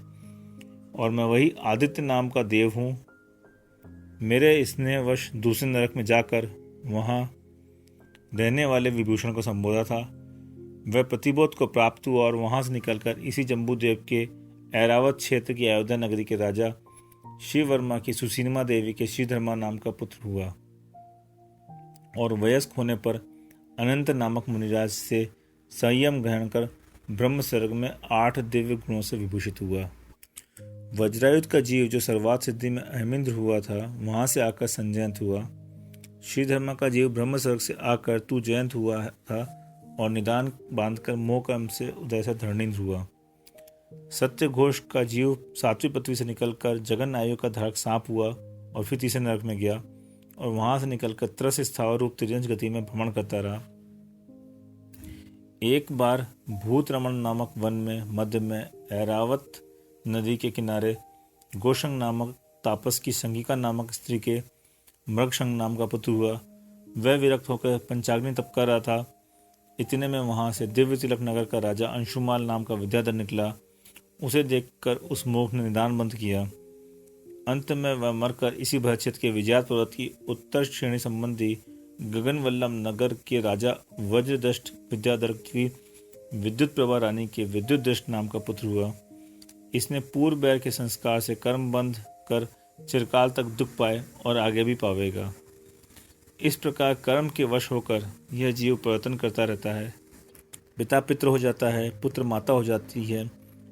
और मैं वही आदित्य नाम का देव हूँ। मेरे स्नेहवश दूसरे नरक में जाकर वहाँ रहने वाले विभूषण को संबोधा था। वह प्रतिबोध को प्राप्त हुआ और वहां से निकलकर इसी जम्बूदेव के ऐरावत क्षेत्र की अयोध्या नगरी के राजा शिववर्मा की सुसीमा देवी के श्रीधर्मा नाम का पुत्र हुआ और वयस्क होने पर अनंत नामक मुनिराज से संयम ग्रहण कर ब्रह्म स्वर्ग में 8 दिव्य गुणों से विभूषित हुआ। वज्रायुध का जीव जो सर्वार्थ सिद्धि में अहमिंद्र हुआ था, वहां से आकर संजयंत हुआ। श्रीधर्मा का जीव ब्रह्म स्वर्ग से आकर तू जयंत हुआ था और निदान बांधकर मोह कर्म से उदय से धरणीन्द्र हुआ। सत्यघोष का जीव 7वीं पृथ्वी से निकलकर जगन आयु का धारक सांप हुआ और फिर तीसरे नरक में गया और वहां से निकलकर त्रस स्थावर रूप तिर्यंश गति में भ्रमण करता रहा। एक बार भूत रमण नामक वन में मध्य में ऐरावत नदी के किनारे गोशंग नामक तापस की संगिका नामक स्त्री के मृगशंग नाम का पुत्र हुआ। वह विरक्त होकर पंचाग्नि तप कर रहा था। इतने में वहां से दिव्य तिलक नगर का राजा अंशुमाल नाम का विद्याधर निकला। उसे देखकर उस मूर्ख ने निदान बंद किया। अंत में वह मरकर इसी भयक्षेत्र के विजयात पर्वत की उत्तर श्रेणी संबंधी गगनवल्लभ नगर के राजा वज्रदष्ट विद्याधर की विद्युत प्रभा रानी के विद्युत दृष्ट नाम का पुत्र हुआ। इसने पूर्व बैर के संस्कार से कर्म बंध कर चिरकाल तक दुख पाए और आगे भी पावेगा। इस प्रकार कर्म के वश होकर यह जीव परिवर्तन करता रहता है। पिता पित्र हो जाता है, पुत्र माता हो जाती है,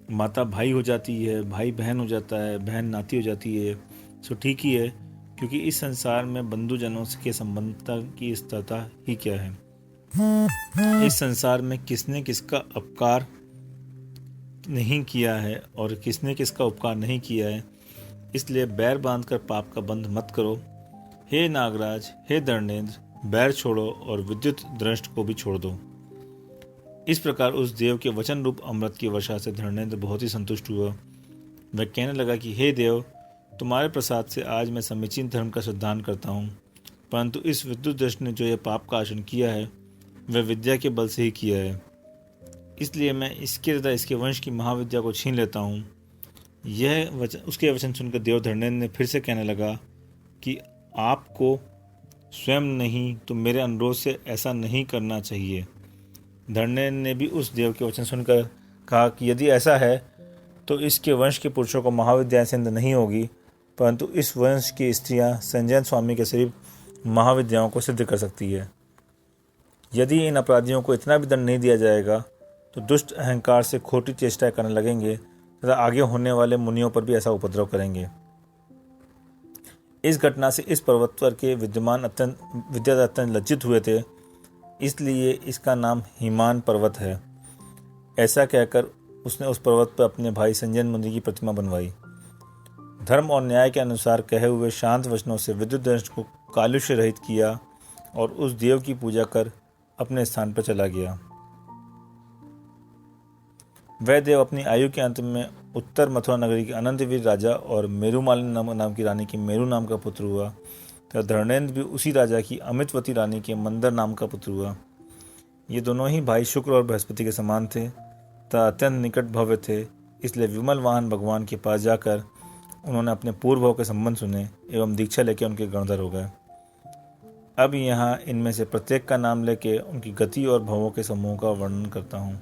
माता भाई हो जाती है, भाई बहन हो जाता है, बहन नाती हो जाती है। सो ठीक ही है, क्योंकि इस संसार में बंधुजनों के संबंधता की स्थिरता ही क्या है। इस संसार में किसने किसका अपकार नहीं किया है और किसने किसका उपकार नहीं किया है। इसलिए बैर बांधकर पाप का बंध मत करो। हे नागराज, हे दंडेन्द्र, बैर छोड़ो और विद्युत दृष्ट को भी छोड़ दो। इस प्रकार उस देव के वचन रूप अमृत की वर्षा से धर्मेंद्र बहुत ही संतुष्ट हुआ। वह कहने लगा कि हे देव, तुम्हारे प्रसाद से आज मैं समीचीन धर्म का सिद्धांत करता हूँ, परंतु इस विद्युत दृष्ट ने जो यह पाप का आचरण किया है वह विद्या के बल से ही किया है। इसलिए मैं इसके तथा इसके वंश की महाविद्या को छीन लेता हूँ। उसके वचन सुनकर देव धर्मेंद्र ने फिर से कहने लगा कि आपको स्वयं नहीं तो मेरे अनुरोध से ऐसा नहीं करना चाहिए। धर्मेंद्र ने भी उस देव के वचन सुनकर कहा कि यदि ऐसा है तो इसके वंश के पुरुषों को महाविद्या सिद्ध नहीं होगी, परंतु इस वंश की स्त्रियां संजय स्वामी के शरीर महाविद्याओं को सिद्ध कर सकती है। यदि इन अपराधियों को इतना भी दंड नहीं दिया जाएगा तो दुष्ट अहंकार से खोटी चेष्टा करने लगेंगे तथा आगे होने वाले मुनियों पर भी ऐसा उपद्रव करेंगे। इस घटना से इस पर्वत पर के विद्यमान विद्याधर अत्यंत लज्जित हुए थे, इसलिए इसका नाम हिमान पर्वत है। ऐसा कहकर उसने उस पर्वत पर अपने भाई संजय मुनि की प्रतिमा बनवाई। धर्म और न्याय के अनुसार कहे हुए शांत वचनों से विद्युत दंश को कालुष्य रहित किया और उस देव की पूजा कर अपने स्थान पर चला गया। वह देव अपनी आयु के अंत में उत्तर मथुरा नगरी के अनंतवीर राजा और मेरुमालिनी नाम की रानी के मेरु नाम का पुत्र हुआ तथा धर्मेंद्र भी उसी राजा की अमितवती रानी के मंदर नाम का पुत्र हुआ। ये दोनों ही भाई शुक्र और बृहस्पति के समान थे तथा अत्यंत निकट भव्य थे, इसलिए विमल वाहन भगवान के पास जाकर उन्होंने अपने पूर्व भाव के संबंध सुने एवं दीक्षा लेकर उनके गणधर हो गए। अब यहाँ इनमें से प्रत्येक का नाम लेके उनकी गति और भावों के समूह का वर्णन करता हूँ।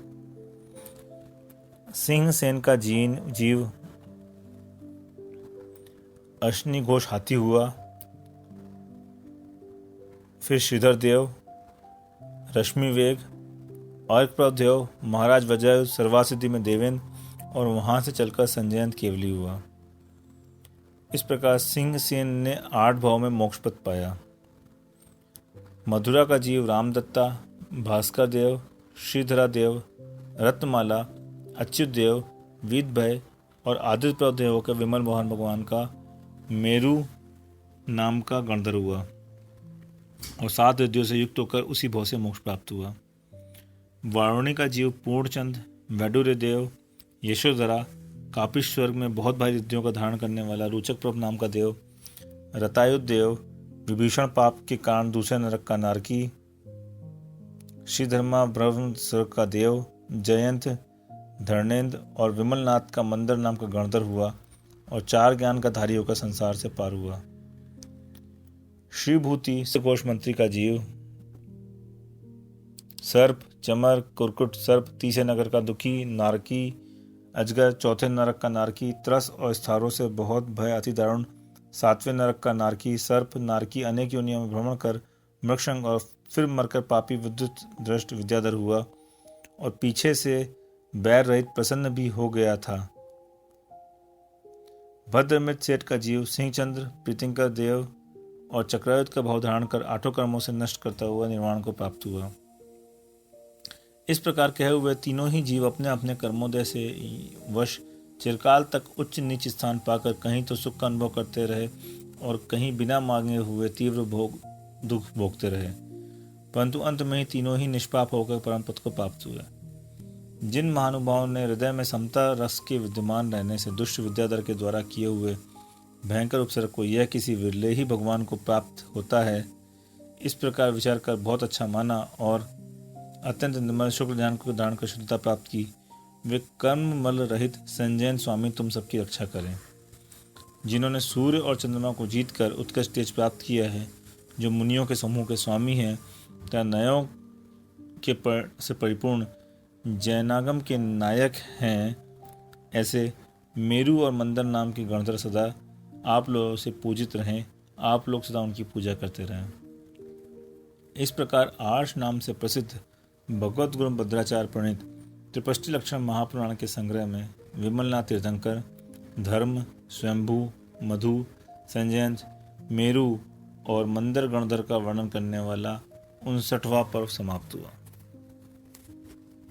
सिंह सेन का जीव अश्नि घोष हाथी हुआ, फिर श्रीधर देव, रश्मि वेग, अर्कप्रभ देव, महाराज वज्रयुध सर्वासिद्धि में देवेंद्र और वहां से चलकर संजयंत केवली हुआ। इस प्रकार सिंह सेन ने 8 भाव में मोक्षपद पाया। मधुरा का जीव रामदत्ता, भास्कर देव, श्रीधरा देव, रत्नमाला, अच्युत देव, वीतभय और आदित्य प्रभ देवों के विमल मोहन भगवान का मेरु नाम का गणधर हुआ और 7 रिद्धियों से युक्त होकर उसी भाव से मोक्ष प्राप्त हुआ। वारुणी का जीव पूर्णचंद, वैडूर्य देव, यशोधरा, कापिश स्वर्ग में बहुत भारी रिद्धियों का धारण करने वाला रोचक प्रभ नाम का देव, रतायुध देव, विभीषण पाप के कारण दूसरे नरक का नारकी, श्रीधर्मा ब्रह्म स्वर्ग का देव, जयंत, धर्मेंद्र और विमलनाथ का मंदर नाम का गणधर हुआ और 4 ज्ञान का धारी होकर संसार से पार हुआ। श्रीभूति कोष मंत्री का जीव सर्प, चमर, कुरकुट सर्प, तीसरे नगर का दुखी, नारकी, अजगर, चौथे नरक का नारकी, त्रस और स्थारों से बहुत भय अति दारुण, 7वें नरक का नारकी, सर्प, नारकी अनेक योनियों में भ्रमण कर मृक्षंग और फिर मरकर पापी विद्युत दृष्ट विद्याधर हुआ और पीछे से बैर रहित प्रसन्न भी हो गया था। भद्रमित सेठ का जीव सिंहचंद्र, प्रीतिंकर देव और चक्रायुध का भाव धारण कर 8 कर्मों से नष्ट करता हुआ निर्वाण को प्राप्त हुआ। इस प्रकार कहे हुए तीनों ही जीव अपने अपने कर्मोदय से वश चिरकाल तक उच्च नीच स्थान पाकर कहीं तो सुख का अनुभव करते रहे और कहीं बिना मांगे हुए तीव्र दुख भोगते रहे, परंतु अंत में ही तीनों ही निष्पाप होकर परम पद को प्राप्त हुए। जिन महानुभावों ने हृदय में समता रस के विद्यमान रहने से दुष्ट विद्याधर के द्वारा किए हुए भयंकर उपसर्ग को यह किसी विरले ही भगवान को प्राप्त होता है, इस प्रकार विचार कर बहुत अच्छा माना और अत्यंत निर्मल शुक्ल ज्ञान को धारण कर शुद्धता प्राप्त की, वे कर्म मल रहित संजयन स्वामी तुम सबकी रक्षा करें। जिन्होंने सूर्य और चंद्रमा को जीतकर उत्कृष्ट तेज प्राप्त किया है, जो मुनियों के समूह के स्वामी हैं तथा नयों के से परिपूर्ण जैनागम के नायक हैं, ऐसे मेरु और मंदर नाम के गणधर सदा आप लोगों से पूजित रहें, आप लोग सदा उनकी पूजा करते रहें। इस प्रकार आर्ष नाम से प्रसिद्ध भगवत गुरु भद्राचार्य प्रणीत त्रिपष्टि लक्षण महापुराण के संग्रह में विमलनाथ तीर्थंकर, धर्म, स्वयंभू, मधु, संजयंत, मेरु और मंदर गणधर का वर्णन करने वाला 59वां पर्व समाप्त हुआ।